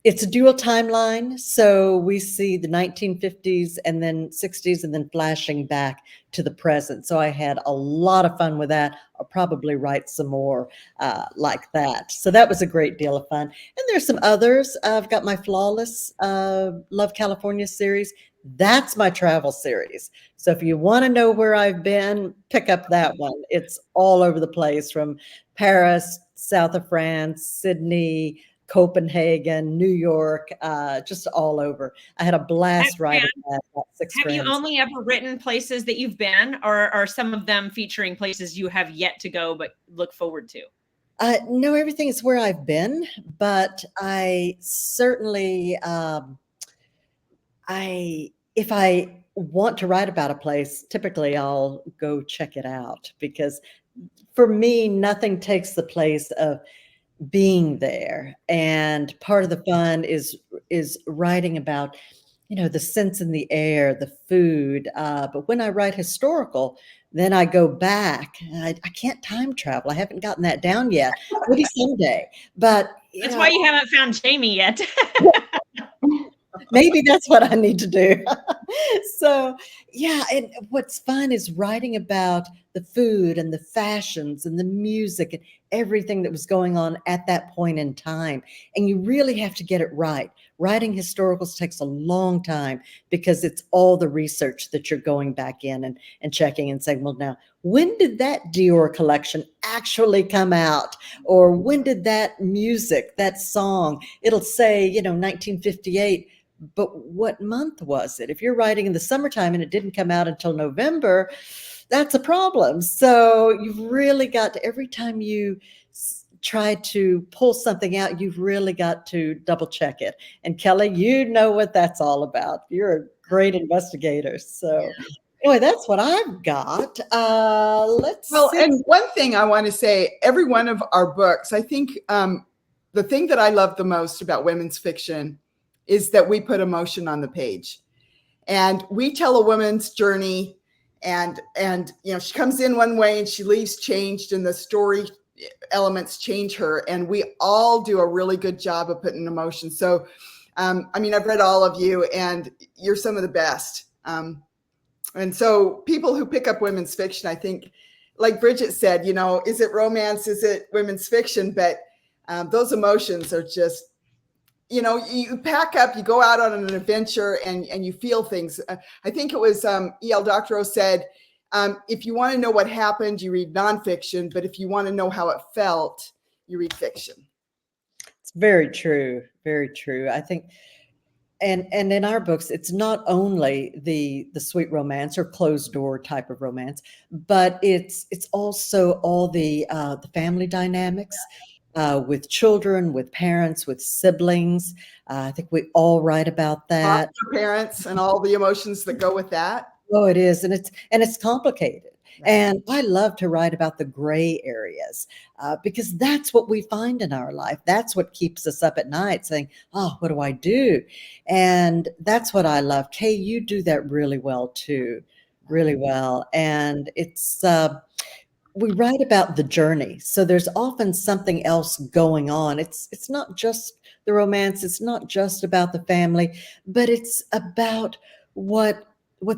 Speaker 1: It's a dual timeline, so we see the 1950s and then 60s and then flashing back to the present. So I had a lot of fun with that. I'll probably write some more like that. So that was a great deal of fun. And there's some others. I've got my Flawless Love California series. That's my travel series. So if you want to know where I've been, pick up that one. It's all over the place, from Paris, south of France, Sydney, Copenhagen, New York, just all over. I had a blast writing that.
Speaker 4: Have you only ever written places that you've been, or are some of them featuring places you have yet to go but look forward to?
Speaker 1: No, everything is where I've been, but I certainly, if I want to write about a place, typically I'll go check it out, because for me, nothing takes the place of being there. And part of the fun is writing about, the scents in the air, the food. But when I write historical, then I go back. I can't time travel. I haven't gotten that down yet. Maybe someday. But
Speaker 4: that's why you haven't found Jamie yet.
Speaker 1: Maybe that's what I need to do. So, yeah, and what's fun is writing about the food and the fashions and the music and everything that was going on at that point in time. And you really have to get it right. Writing historicals takes a long time because it's all the research that you're going back in and checking and saying, well, now, when did that Dior collection actually come out? Or when did that music, that song, it'll say, 1958. But what month was it? If you're writing in the summertime and it didn't come out until November, that's a problem. So you've really got to, every time you try to pull something out, you've really got to double check it. And Kelly, you know what that's all about. You're a great investigator. So anyway, that's what I've got. Let's see.
Speaker 3: And one thing I want to say, every one of our books, I think the thing that I love the most about women's fiction is that we put emotion on the page, and we tell a woman's journey, and she comes in one way and she leaves changed, and the story elements change her, and we all do a really good job of putting emotion. So I've read all of you, and you're some of the best. And so people who pick up women's fiction, I think, like Bridget said, is it romance, is it women's fiction? But those emotions are just, you pack up, you go out on an adventure, and you feel things. I think it was E.L. Doctorow said, if you want to know what happened, you read nonfiction, but if you want to know how it felt, you read fiction.
Speaker 1: It's very true. Very true. I think, and in our books, it's not only the sweet romance or closed door type of romance, but it's also all the family dynamics. With children, with parents, with siblings. I think we all write about that.
Speaker 3: Foster parents and all the emotions that go with that.
Speaker 1: Oh, it is. And it's complicated. Right. And I love to write about the gray areas because that's what we find in our life. That's what keeps us up at night saying, oh, what do I do? And that's what I love. Kay, you do that really well too, really well. And it's, we write about the journey. So there's often something else going on. It's not just the romance. It's not just about the family, but it's about what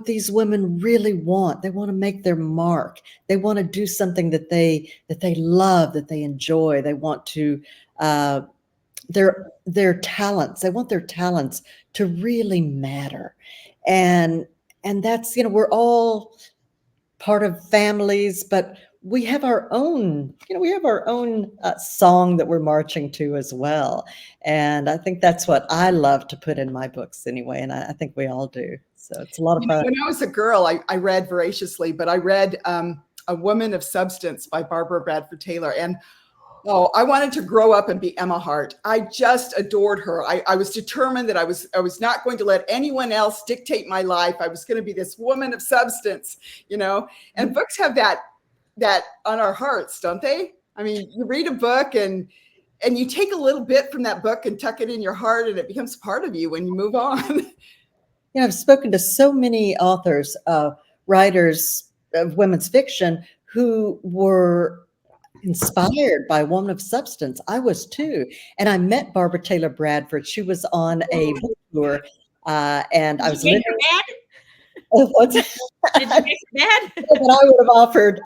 Speaker 1: these women really want. They want to make their mark. They want to do something that they love, that they enjoy. They want to, their talents. They want their talents to really matter. And that's, we're all part of families, but we have our own, song that we're marching to as well. And I think that's what I love to put in my books anyway. And I think we all do. So it's a lot of fun.
Speaker 3: When I was a girl, I read voraciously, but I read A Woman of Substance by Barbara Bradford Taylor. And I wanted to grow up and be Emma Hart. I just adored her. I was determined that I was not going to let anyone else dictate my life. I was going to be this woman of substance, and books have that on our hearts, don't they? I mean, you read a book and you take a little bit from that book and tuck it in your heart, and it becomes part of you when you move on.
Speaker 1: I've spoken to so many authors, writers of women's fiction who were inspired by Woman of Substance. I was too. And I met Barbara Taylor Bradford. She was on a book tour, and I was living. What's
Speaker 4: Did you make that?
Speaker 1: But I would have offered.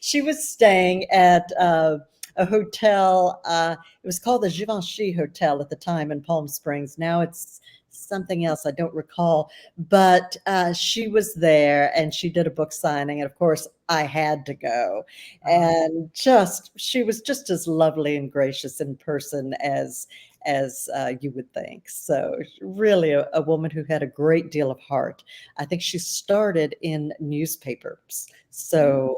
Speaker 1: She was staying at a hotel. It was called the Givenchy Hotel at the time in Palm Springs. Now it's something else. I don't recall. But she was there and she did a book signing. And of course, I had to go. And she was just as lovely and gracious in person as you would think. So really a woman who had a great deal of heart. I think she started in newspapers. So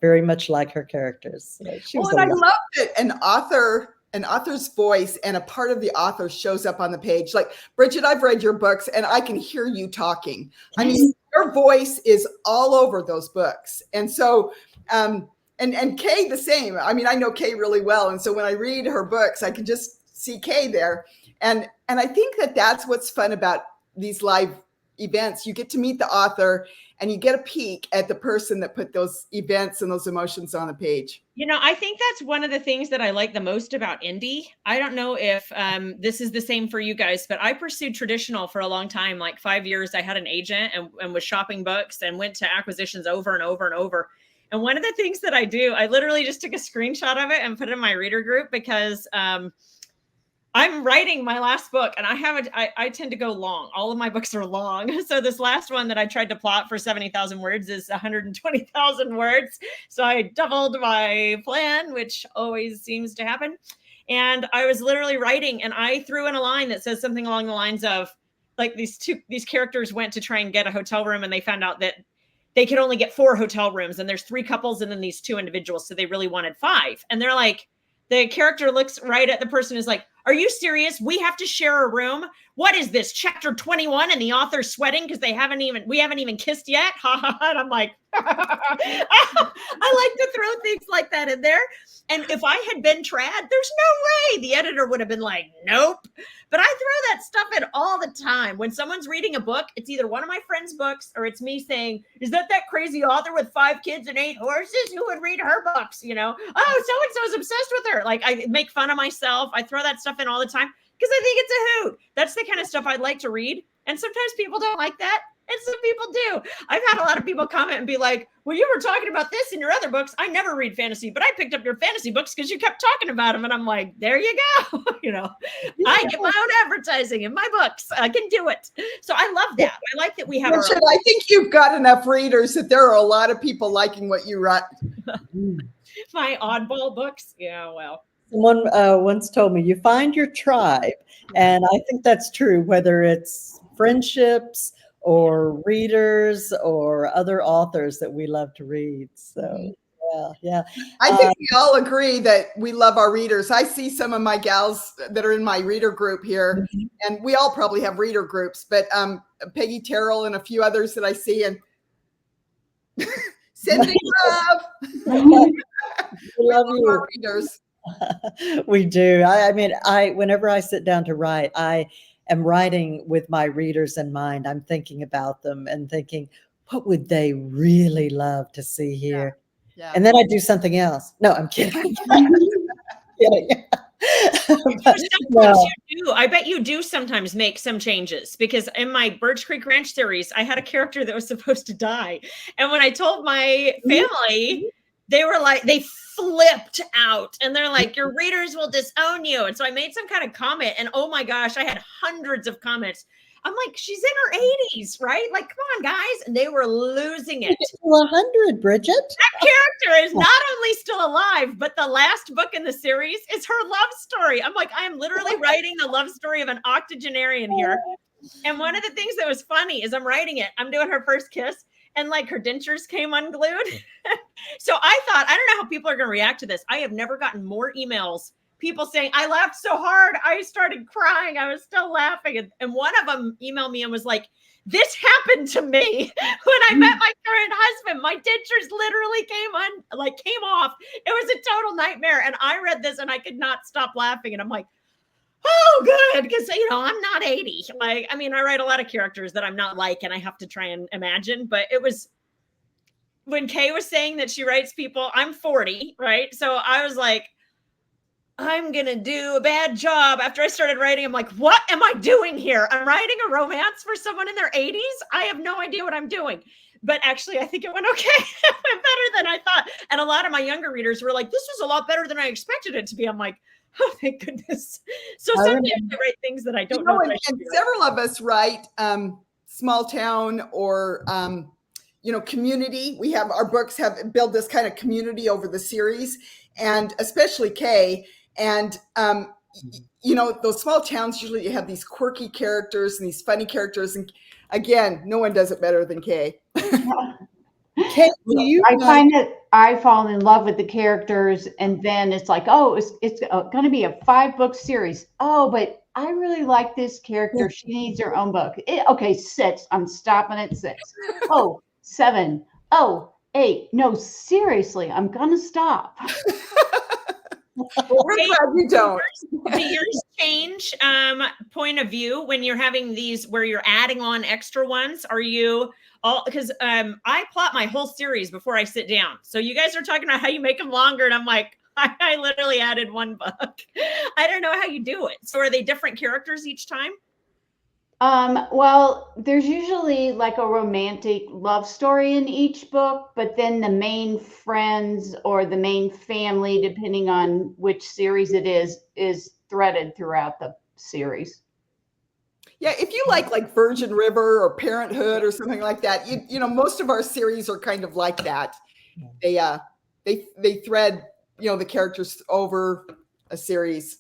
Speaker 1: very much like her characters. So
Speaker 3: I love that an author's voice and a part of the author shows up on the page. Like Bridget, I've read your books and I can hear you talking. I mean, your voice is all over those books. And so, and Kay the same. I mean, I know Kay really well. And so when I read her books, I can just see Kay there. And I think that that's what's fun about these live events, you get to meet the author and you get a peek at the person that put those events and those emotions on the page.
Speaker 4: You know, I think that's one of the things that I like the most about indie. I don't know if this is the same for you guys, but I pursued traditional for a long time, like 5 years. I had an agent and was shopping books and went to acquisitions over and over and over. And one of the things that I do, I literally just took a screenshot of it and put it in my reader group because I'm writing my last book and I tend to go long. All of my books are long. So this last one that I tried to plot for 70,000 words is 120,000 words. So I doubled my plan, which always seems to happen. And I was literally writing and I threw in a line that says something along the lines of like these characters went to try and get a hotel room and they found out that they could only get 4 hotel rooms and there's 3 couples and then these 2 individuals. So they really wanted 5. And they're like, the character looks right at the person is like, are you serious? We have to share a room. What is this, chapter 21? And the author's sweating because we haven't even kissed yet. And I'm like, I like to throw things like that in there. And if I had been trad, there's no way the editor would have been like, nope. But I throw that stuff in all the time. When someone's reading a book, it's either one of my friends' books or it's me saying, is that crazy author with 5 kids and 8 horses who would read her books? You know, oh, so-and-so is obsessed with her. Like I make fun of myself. I throw that stuff in all the time because I think it's a hoot. That's the kind of stuff I'd like to read. And sometimes people don't like that. And some people do. I've had a lot of people comment and be like, well, you were talking about this in your other books. I never read fantasy, but I picked up your fantasy books because you kept talking about them. And I'm like, there you go. You know, yeah. I get my own advertising in my books. I can do it. So I love that. I like that we have
Speaker 3: Richard, I think you've got enough readers that there are a lot of people liking what you write.
Speaker 4: My oddball books. Yeah, well.
Speaker 1: Someone once told me, you find your tribe. And I think that's true, whether it's friendships or readers or other authors that we love to read. So, yeah.
Speaker 3: I think we all agree that we love our readers. I see some of my gals that are in my reader group here, and we all probably have reader groups, but Peggy Terrell and a few others that I see, and sending love.
Speaker 1: We love you.
Speaker 3: Our readers.
Speaker 1: We do. I mean, whenever I sit down to write, I am writing with my readers in mind. I'm thinking about them and thinking, what would they really love to see here? Yeah. And then I do something else. No, I'm kidding.
Speaker 4: I bet you do sometimes make some changes, because in my Birch Creek Ranch series, I had a character that was supposed to die. And when I told my family, they were like, they flipped out and they're like, your readers will disown you. And so I made some kind of comment and oh my gosh, I had hundreds of comments. I'm like, she's in her 80s, right? Like, come on, guys. And they were losing it.
Speaker 1: 100, Bridget.
Speaker 4: That character is not only still alive, but the last book in the series is her love story. I'm like, I am literally writing the love story of an octogenarian here. And one of the things that was funny is I'm writing it. I'm doing her first kiss. And like her dentures came unglued. So I thought, I don't know how people are going to react to this. I have never gotten more emails, people saying, I laughed so hard, I started crying. I was still laughing. And one of them emailed me and was like, this happened to me when I met my current husband. My dentures literally came off. It was a total nightmare. And I read this and I could not stop laughing. And I'm like, oh, good. Because, you know, I'm not 80. Like, I mean, I write a lot of characters that I'm not like, and I have to try and imagine. But it was when Kay was saying that she writes people, I'm 40, right? So I was like, I'm going to do a bad job. After I started writing, I'm like, what am I doing here? I'm writing a romance for someone in their 80s. I have no idea what I'm doing. But actually, I think it went okay. It went better than I thought. And a lot of my younger readers were like, this was a lot better than I expected it to be. I'm like, oh, thank goodness. So sometimes I write things that I don't know.
Speaker 3: And several of us write small town or, community. We have our books have built this kind of community over the series, and especially Kay. And, those small towns, usually you have these quirky characters and these funny characters. And again, no one does it better than Kay.
Speaker 1: Kay,
Speaker 2: I find that I fall in love with the characters, and then it's like, oh, it's going to be a 5-book series. Oh, but I really like this character. She needs her own book. Okay, 6. I'm stopping at 6. Oh, 7. Oh, 8. No, seriously, I'm going to stop.
Speaker 3: Well, we're glad you don't.
Speaker 4: To yours change point of view when you're having these where you're adding on extra ones? Are you all because I plot my whole series before I sit down. So you guys are talking about how you make them longer, and I'm like, I literally added one book. I don't know how you do it. So are they different characters each time?
Speaker 2: Well, there's usually like a romantic love story in each book, but then the main friends or the main family, depending on which series it is threaded throughout the series.
Speaker 3: Yeah, if you like Virgin River or Parenthood or something like that, you know, most of our series are kind of like that. They thread, you know, the characters over a series.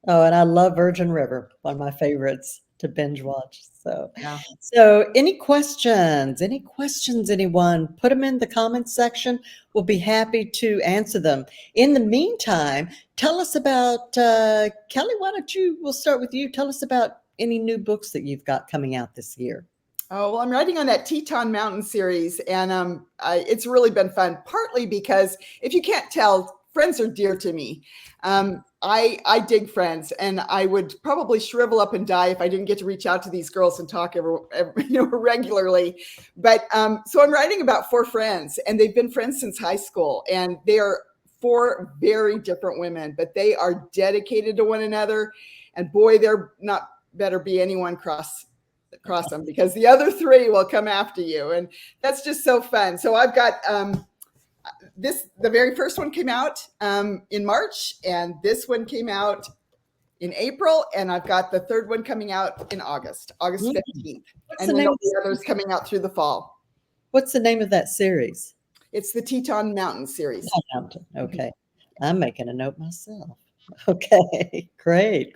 Speaker 1: Oh, and I love Virgin River, one of my favorites to binge watch. So,
Speaker 3: Yeah.
Speaker 1: so any questions? Any questions, anyone? Put them in the comments section. We'll be happy to answer them. In the meantime, tell us about, Kelly, why don't we'll start with you. Tell us about any new books that you've got coming out this year.
Speaker 3: Oh, well, I'm writing on that Teton Mountain series, and it's really been fun, partly because if you can't tell, Friends are dear to me. I dig Friends, and I would probably shrivel up and die if I didn't get to reach out to these girls and talk regularly. But so I'm writing about 4 friends, and they've been friends since high school, and they are 4 very different women, but they are dedicated to one another. And boy, there not better be anyone cross them, because the other 3 will come after you, and that's just so fun. So I've got the very first one came out in March, and this one came out in April, and I've got the 3rd one coming out in August 15th. And then there'll be others coming out through the fall.
Speaker 1: What's the name of that series?
Speaker 3: It's the Teton Mountain series.
Speaker 1: Mountain. Okay. I'm making a note myself. Okay, great.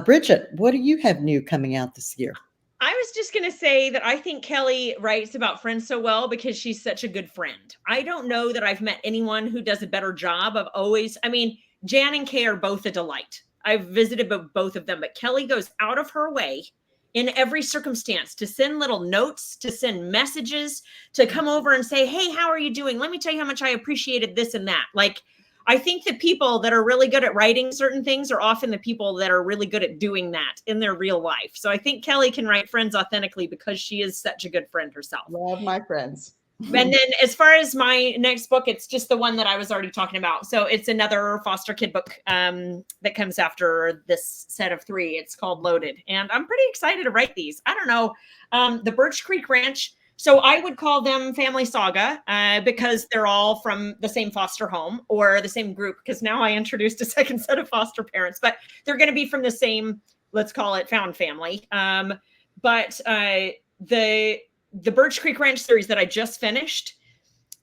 Speaker 1: Bridget, what do you have new coming out this year?
Speaker 4: I was just going to say that I think Kelly writes about friends so well because she's such a good friend. I don't know that I've met anyone who does a better job of always, I mean, Jan and Kay are both a delight. I've visited both of them, but Kelly goes out of her way in every circumstance to send little notes, to send messages, to come over and say, hey, how are you doing? Let me tell you how much I appreciated this and that. Like, I think the people that are really good at writing certain things are often the people that are really good at doing that in their real life. So I think Kelly can write friends authentically because she is such a good friend herself.
Speaker 3: Love my friends.
Speaker 4: And then as far as my next book, it's just the one that I was already talking about. So it's another foster kid book that comes after this set of 3. It's called Loaded. And I'm pretty excited to write these. I don't know. The Birch Creek Ranch. So I would call them family saga because they're all from the same foster home or the same group, because now I introduced a second set of foster parents, but they're going to be from the same, let's call it found family. But the Birch Creek Ranch series that I just finished,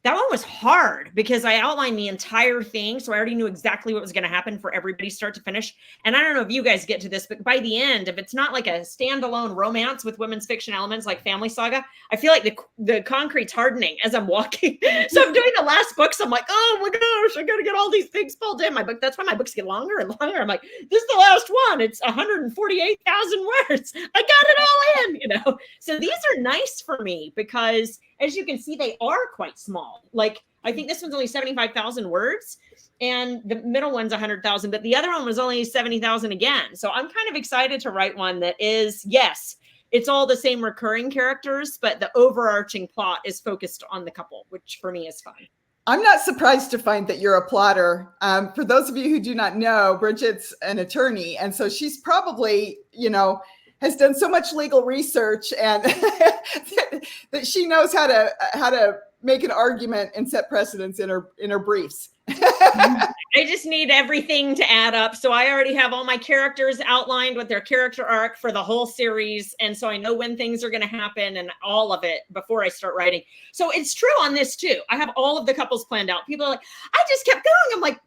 Speaker 4: that one was hard because I outlined the entire thing. So I already knew exactly what was going to happen for everybody start to finish. And I don't know if you guys get to this, but by the end, if it's not like a standalone romance with women's fiction elements like Family Saga, I feel like the concrete's hardening as I'm walking. So I'm doing the last books. I'm like, oh my gosh, I got to get all these things pulled in my book. That's why my books get longer and longer. I'm like, this is the last one. It's 148,000 words. I got it all in, you know? So these are nice for me because as you can see, they are quite small. Like, I think this one's only 75,000 words and the middle one's 100,000, but the other one was only 70,000 again. So I'm kind of excited to write one that is, yes, it's all the same recurring characters, but the overarching plot is focused on the couple, which for me is fun.
Speaker 3: I'm not surprised to find that you're a plotter. For those of you who do not know, Bridget's an attorney. And so she's probably, you know, has done so much legal research and that she knows how to make an argument and set precedents in her briefs.
Speaker 4: I just need everything to add up. So I already have all my characters outlined with their character arc for the whole series. And so I know when things are going to happen and all of it before I start writing. So it's true on this too. I have all of the couples planned out. People are like, I just kept going. I'm like,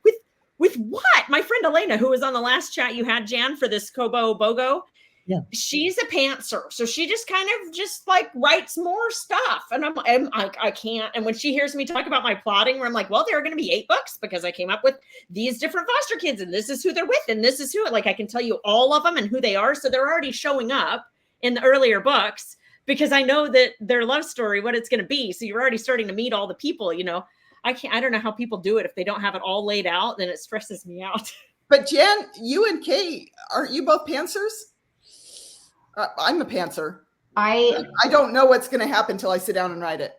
Speaker 4: with what? My friend Elena, who was on the last chat you had, Jan, for this Kobo Bogo. Yeah. She's a pantser. So she just kind of just like writes more stuff. And I'm like, I can't. And when she hears me talk about my plotting, where I'm like, well, there are going to be 8 books because I came up with these different foster kids and this is who they're with. And this is who, like, I can tell you all of them and who they are. So they're already showing up in the earlier books because I know that their love story, what it's going to be. So you're already starting to meet all the people, you know. I don't know how people do it. If they don't have it all laid out, then it stresses me out.
Speaker 3: But Jan, you and Kay, aren't you both pantsers? I'm a pantser.
Speaker 2: I
Speaker 3: don't know what's going to happen until I sit down and write it.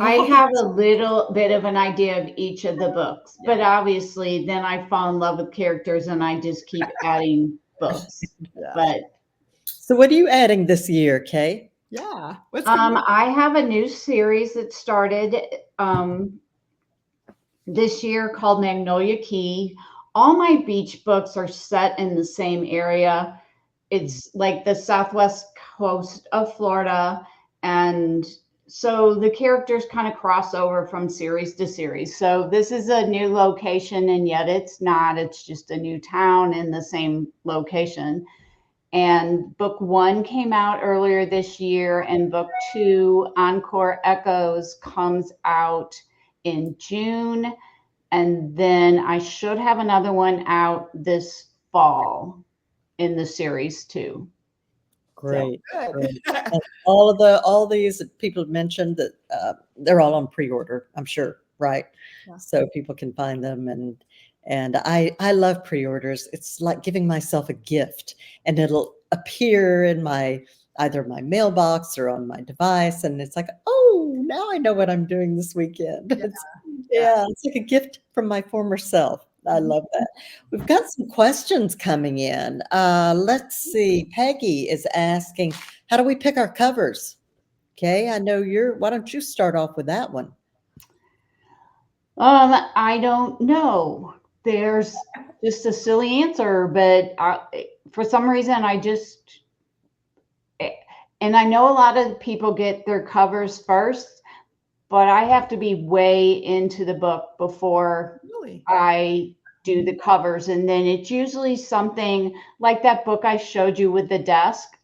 Speaker 2: I have a little bit of an idea of each of the books, but obviously then I fall in love with characters and I just keep adding books.
Speaker 3: Yeah.
Speaker 2: But
Speaker 1: So what are you adding this year, Kay?
Speaker 3: Yeah. What's
Speaker 2: I have a new series that started this year called Magnolia Key. All my beach books are set in the same area. It's like the southwest coast of Florida, and so the characters kind of cross over from series to series. So this is a new location, and yet it's not. It's just a new town in the same location. And book 1 came out earlier this year, and book 2, Encore Echoes, comes out in June. And then I should have another one out this fall in the series too.
Speaker 1: Great.
Speaker 3: good?
Speaker 1: Great. And all these people mentioned that they're all on pre-order, I'm sure, right?
Speaker 3: Yeah.
Speaker 1: So people can find them, and I love pre-orders. It's like giving myself a gift, and it'll appear in either my mailbox or on my device, and it's like, oh, now I know what I'm doing this weekend. It's like a gift from my former self. I love that. We've got some questions coming in. Let's see. Peggy is asking, how do we pick our covers? Okay, I know why don't you start off with that one?
Speaker 2: I don't know. There's just a silly answer, but for some reason and I know a lot of people get their covers first, but I have to be way into the book before I do the covers. And then it's usually something like that book I showed you with the desk.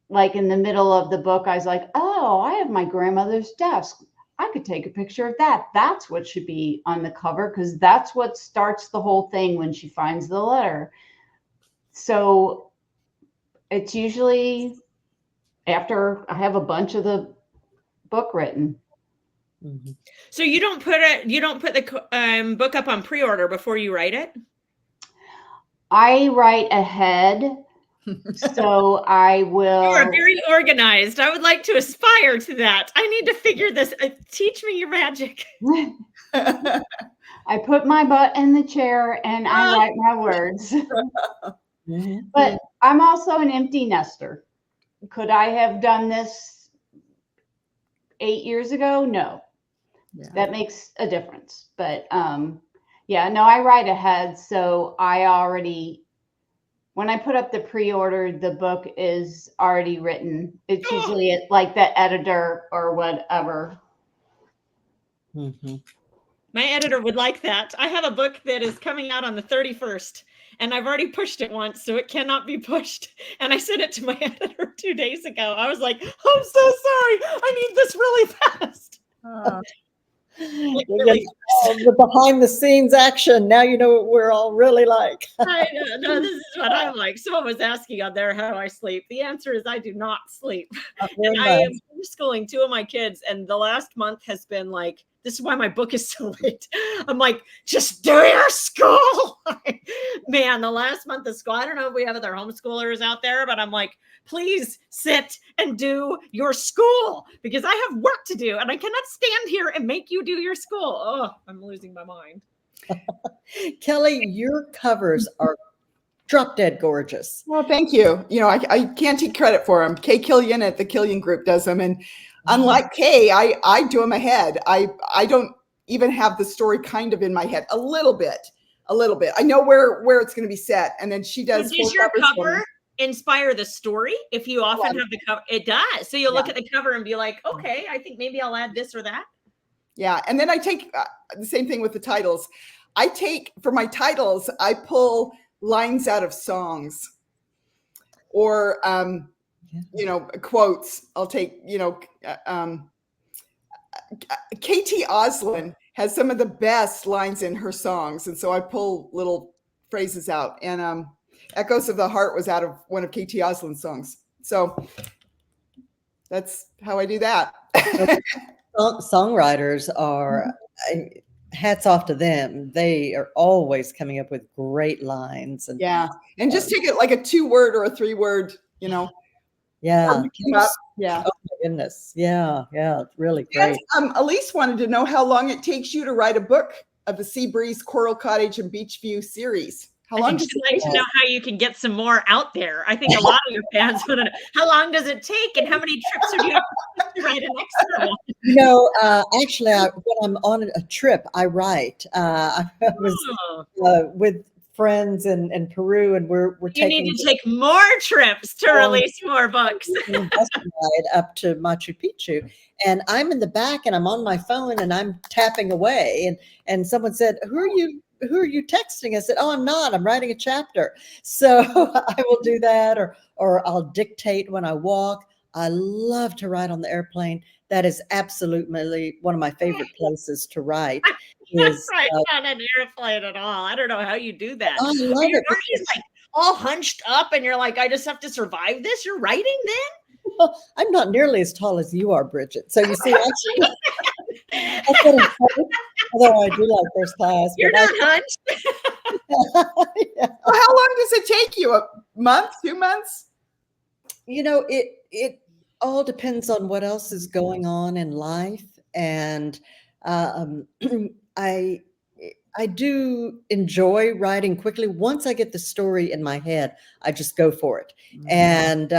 Speaker 2: Like in the middle of the book, I was like, oh, I have my grandmother's desk. I could take a picture of that. That's what should be on the cover, because that's what starts the whole thing when she finds the letter. So it's usually after I have a bunch of the book written.
Speaker 1: Mm-hmm.
Speaker 4: So you don't put the book up on pre-order before you write it?
Speaker 2: I write ahead. So I will.
Speaker 4: You are very organized. I would like to aspire to that. I need to figure this. Teach me your magic.
Speaker 2: I put my butt in the chair and I write my words.
Speaker 1: Mm-hmm.
Speaker 2: But I'm also an empty nester. Could I have done this 8 years ago? No.
Speaker 3: Yeah.
Speaker 2: That makes a difference. But yeah, no, I write ahead. So when I put up the pre-order, the book is already written. It's usually like the editor or whatever.
Speaker 1: Mm-hmm.
Speaker 4: My editor would like that. I have a book that is coming out on the 31st, and I've already pushed it once, so it cannot be pushed. And I sent it to my editor 2 days ago. I was like, I'm so sorry. I need this really fast.
Speaker 1: The behind the scenes action. Now you know what we're all really like.
Speaker 4: I know, this is what I'm like. Someone was asking on there, how do I sleep? The answer is I do not sleep. And I am homeschooling 2 of my kids, and the last month has been like, this is why my book is so late. I'm like, just do your school. Man, the last month of school, I don't know if we have other homeschoolers out there, but I'm like, please sit and do your school, because I have work to do and I cannot stand here and make you do your school. Oh, I'm losing my mind.
Speaker 1: Kelly, your covers are drop dead gorgeous.
Speaker 3: Well, thank you. You know, I can't take credit for them. Kay Killian at the Killian Group does them. And unlike Kay, I do them ahead. I don't even have the story kind of in my head. A little bit. I know where it's going to be set. And then she does.
Speaker 4: So does your cover inspire the story? If you often have the cover, it does. So you'll look at the cover and be like, okay, I think maybe I'll add this or that. Yeah.
Speaker 3: And then I take the same thing with the titles. For my titles, I pull lines out of songs or, quotes. I'll take, KT Oslin has some of the best lines in her songs. And so I pull little phrases out, and Echoes of the Heart was out of one of KT Oslin's songs. So that's how I do that.
Speaker 1: Songwriters are, hats off to them. They are always coming up with great lines. And
Speaker 3: Yeah. And just take it like a 2-word or a 3-word, you know.
Speaker 1: yeah.
Speaker 3: Yeah.
Speaker 1: Oh my goodness. Yeah. Yeah. It's really
Speaker 3: And,
Speaker 1: great.
Speaker 3: Elise wanted to know how long it takes you to write a book of the Sea Breeze, Coral Cottage, and Beachview series. How long
Speaker 4: I think
Speaker 3: does
Speaker 4: she'd
Speaker 3: it
Speaker 4: like
Speaker 3: take?
Speaker 4: to know how you can get some more out there. I think a lot of your fans want to know how long does it take and how many trips are you to write an extra one?
Speaker 1: You know, actually, when I'm on a trip, I write. I was with friends in Peru, and we're
Speaker 4: You
Speaker 1: taking
Speaker 4: need to take more trips to release more books.
Speaker 1: ride up to Machu Picchu, and I'm in the back, and I'm on my phone, and I'm tapping away, and someone said, "Who are you? Who are you texting?" I said, "Oh, I'm not. I'm writing a chapter." So I will do that, or I'll dictate when I walk. I love to write on the airplane. That is absolutely one of my favorite places to write. Is
Speaker 4: Right on an airplane at all. I don't know how you do that.
Speaker 1: I love
Speaker 4: Are you
Speaker 1: it.
Speaker 4: like all hunched up and you're like, I just have to survive this? You're writing then?
Speaker 1: Well, I'm not nearly as tall as you are, Bridget. So you see, actually, that's what I'm saying. Although I do like first class,
Speaker 4: You're
Speaker 1: but
Speaker 4: not hunched.
Speaker 1: yeah.
Speaker 3: Well, how long does it take you? A month, 2 months?
Speaker 1: You know, it all depends on what else is going on in life, and um, I I do enjoy writing quickly. Once I get the story in my head, I just go for it. And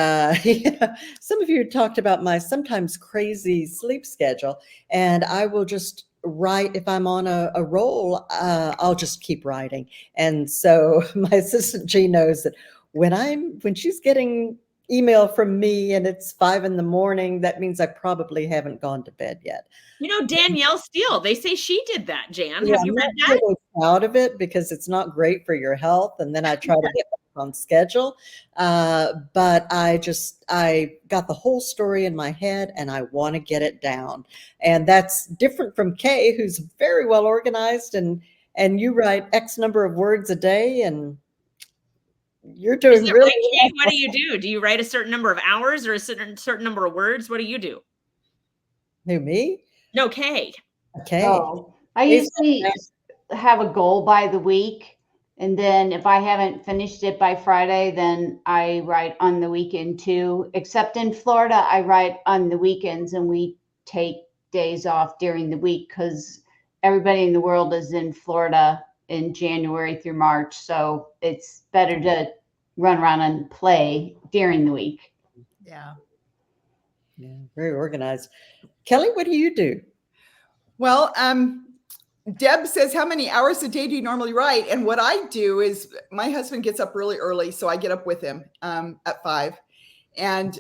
Speaker 1: some of you talked about my sometimes crazy sleep schedule, and I will just write if I'm on a roll. I'll just keep writing. And so my assistant G knows that when she's getting email from me and it's 5 a.m, that means I probably haven't gone to bed yet.
Speaker 4: You know, Danielle Steele, they say she did that, Jan.
Speaker 1: Yeah,
Speaker 4: Have you
Speaker 1: I'm
Speaker 4: read
Speaker 1: not
Speaker 4: that?
Speaker 1: really proud of it because it's not great for your health. And then I try to get back on schedule. But I got the whole story in my head and I want to get it down. And that's different from Kay, who's very well organized, and you write X number of words a day, and you're
Speaker 4: Is
Speaker 1: doing
Speaker 4: it
Speaker 1: really
Speaker 4: right, Kay? What
Speaker 1: well.
Speaker 4: do you do? Do you write a certain number of hours or a certain number of words? What do you do?
Speaker 1: Who, me?
Speaker 4: No, Kay.
Speaker 1: Okay.
Speaker 2: Oh, I
Speaker 1: It's-
Speaker 2: usually have a goal by the week. And then if I haven't finished it by Friday, then I write on the weekend too. Except in Florida, I write on the weekends and we take days off during the week because everybody in the world is in Florida in January through March. So it's better to run around and play during the week.
Speaker 3: Yeah.
Speaker 1: Yeah, very organized. Kelly, what do you do?
Speaker 3: Well, Deb says, how many hours a day do you normally write? And what I do is my husband gets up really early, so I get up with him at 5. And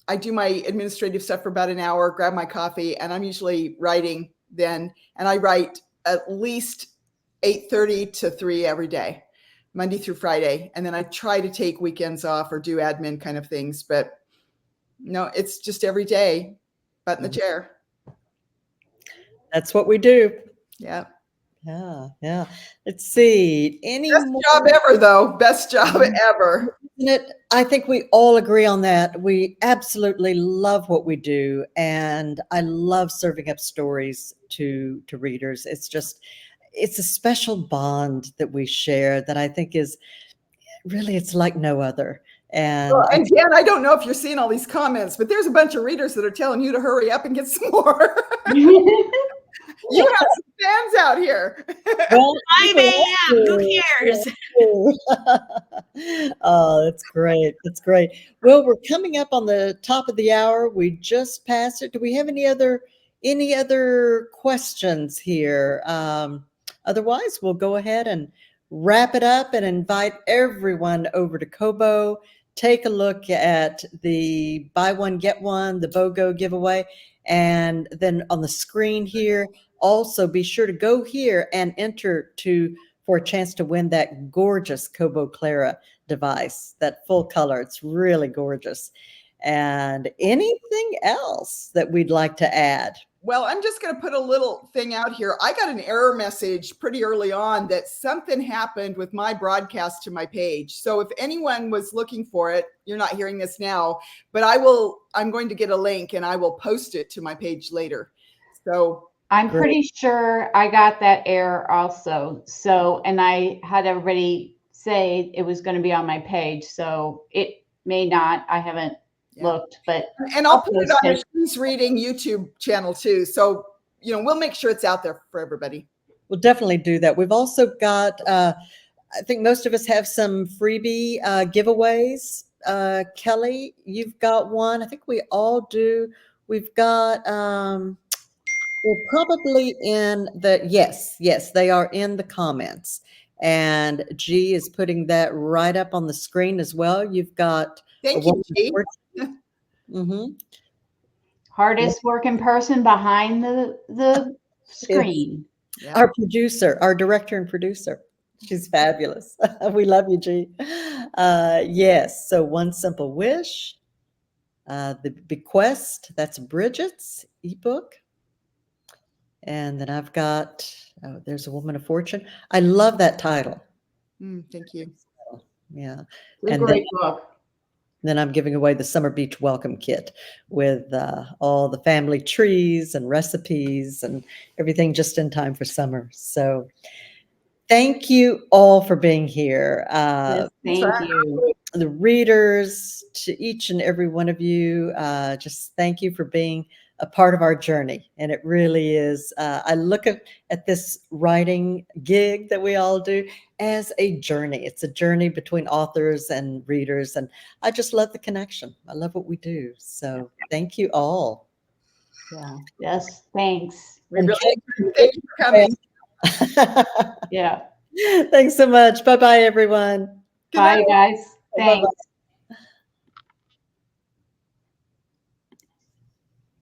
Speaker 3: I do my administrative stuff for about an hour, grab my coffee, and I'm usually writing then. And I write at least 8:30 to 3 every day, Monday through Friday. And then I try to take weekends off or do admin kind of things. But no, it's just every day, butt in the chair.
Speaker 1: That's what we do.
Speaker 3: Yeah.
Speaker 1: Yeah, yeah. Let's see. Any
Speaker 3: Best
Speaker 1: more?
Speaker 3: job ever, though. Best job ever.
Speaker 1: Isn't it? I think we all agree on that. We absolutely love what we do, and I love serving up stories to readers. It's a special bond that we share that I think is really, it's like no other. And
Speaker 3: Well, and Jan, I don't know if you're seeing all these comments, but there's a bunch of readers that are telling you to hurry up and get some more. You have some fans out here.
Speaker 1: well,
Speaker 4: 5 a.m. Who cares?
Speaker 1: Oh, that's great. That's great. Well, we're coming up on the top of the hour. We just passed it. Do we have any other questions here? Otherwise, we'll go ahead and wrap it up and invite everyone over to Kobo. Take a look at the buy one, get one, the BOGO giveaway. And then on the screen here, also be sure to go here and enter for a chance to win that gorgeous Kobo Clara device, that full color. It's really gorgeous. And anything else that we'd like to add?
Speaker 3: Well, I'm just going to put a little thing out here. I got an error message pretty early on that something happened with my broadcast to my page. So if anyone was looking for it, you're not hearing this now, but I'm going to get a link and I will post it to my page later. So
Speaker 2: I'm
Speaker 1: Great.
Speaker 2: pretty sure I got that error also. So, and I had everybody say it was going to be on my page. So it may not. I haven't looked, but
Speaker 3: And I'll put it
Speaker 2: post
Speaker 3: on the
Speaker 2: it.
Speaker 3: She's Reading YouTube channel too. So, we'll make sure it's out there for everybody.
Speaker 1: We'll definitely do that. We've also got, I think most of us have some freebie giveaways. Kelly, you've got one. I think we all do. We've got, we're probably in yes, they are in the comments. And G is putting that right up on the screen as well. You've got
Speaker 3: Thank you, G.
Speaker 1: Mm-hmm.
Speaker 2: Hardest working person behind the screen.
Speaker 3: Yeah.
Speaker 1: Our producer, our director and producer. She's fabulous. We love you, G. Yes. So One Simple Wish, The Bequest, that's Bridget's ebook. And then I've got, There's a Woman of Fortune. I love that title.
Speaker 3: Thank you.
Speaker 1: Yeah.
Speaker 2: It's a
Speaker 1: And
Speaker 2: great book.
Speaker 1: then I'm giving away the Summer Beach Welcome Kit with all the family trees and recipes and everything just in time for summer. So thank you all for being here.
Speaker 2: Yes, thank you.
Speaker 1: The readers, to each and every one of you, just thank you for being a part of our journey. And it really is, I look at this writing gig that we all do as a journey. It's a journey between authors and readers. And I just love the connection. I love what we do. So thank you all.
Speaker 2: Yeah. Yes, thanks.
Speaker 3: We really thank you for coming.
Speaker 2: Yeah.
Speaker 1: Thanks so much. Bye-bye, everyone.
Speaker 2: Bye, guys.
Speaker 1: Bye-bye.
Speaker 2: Thanks.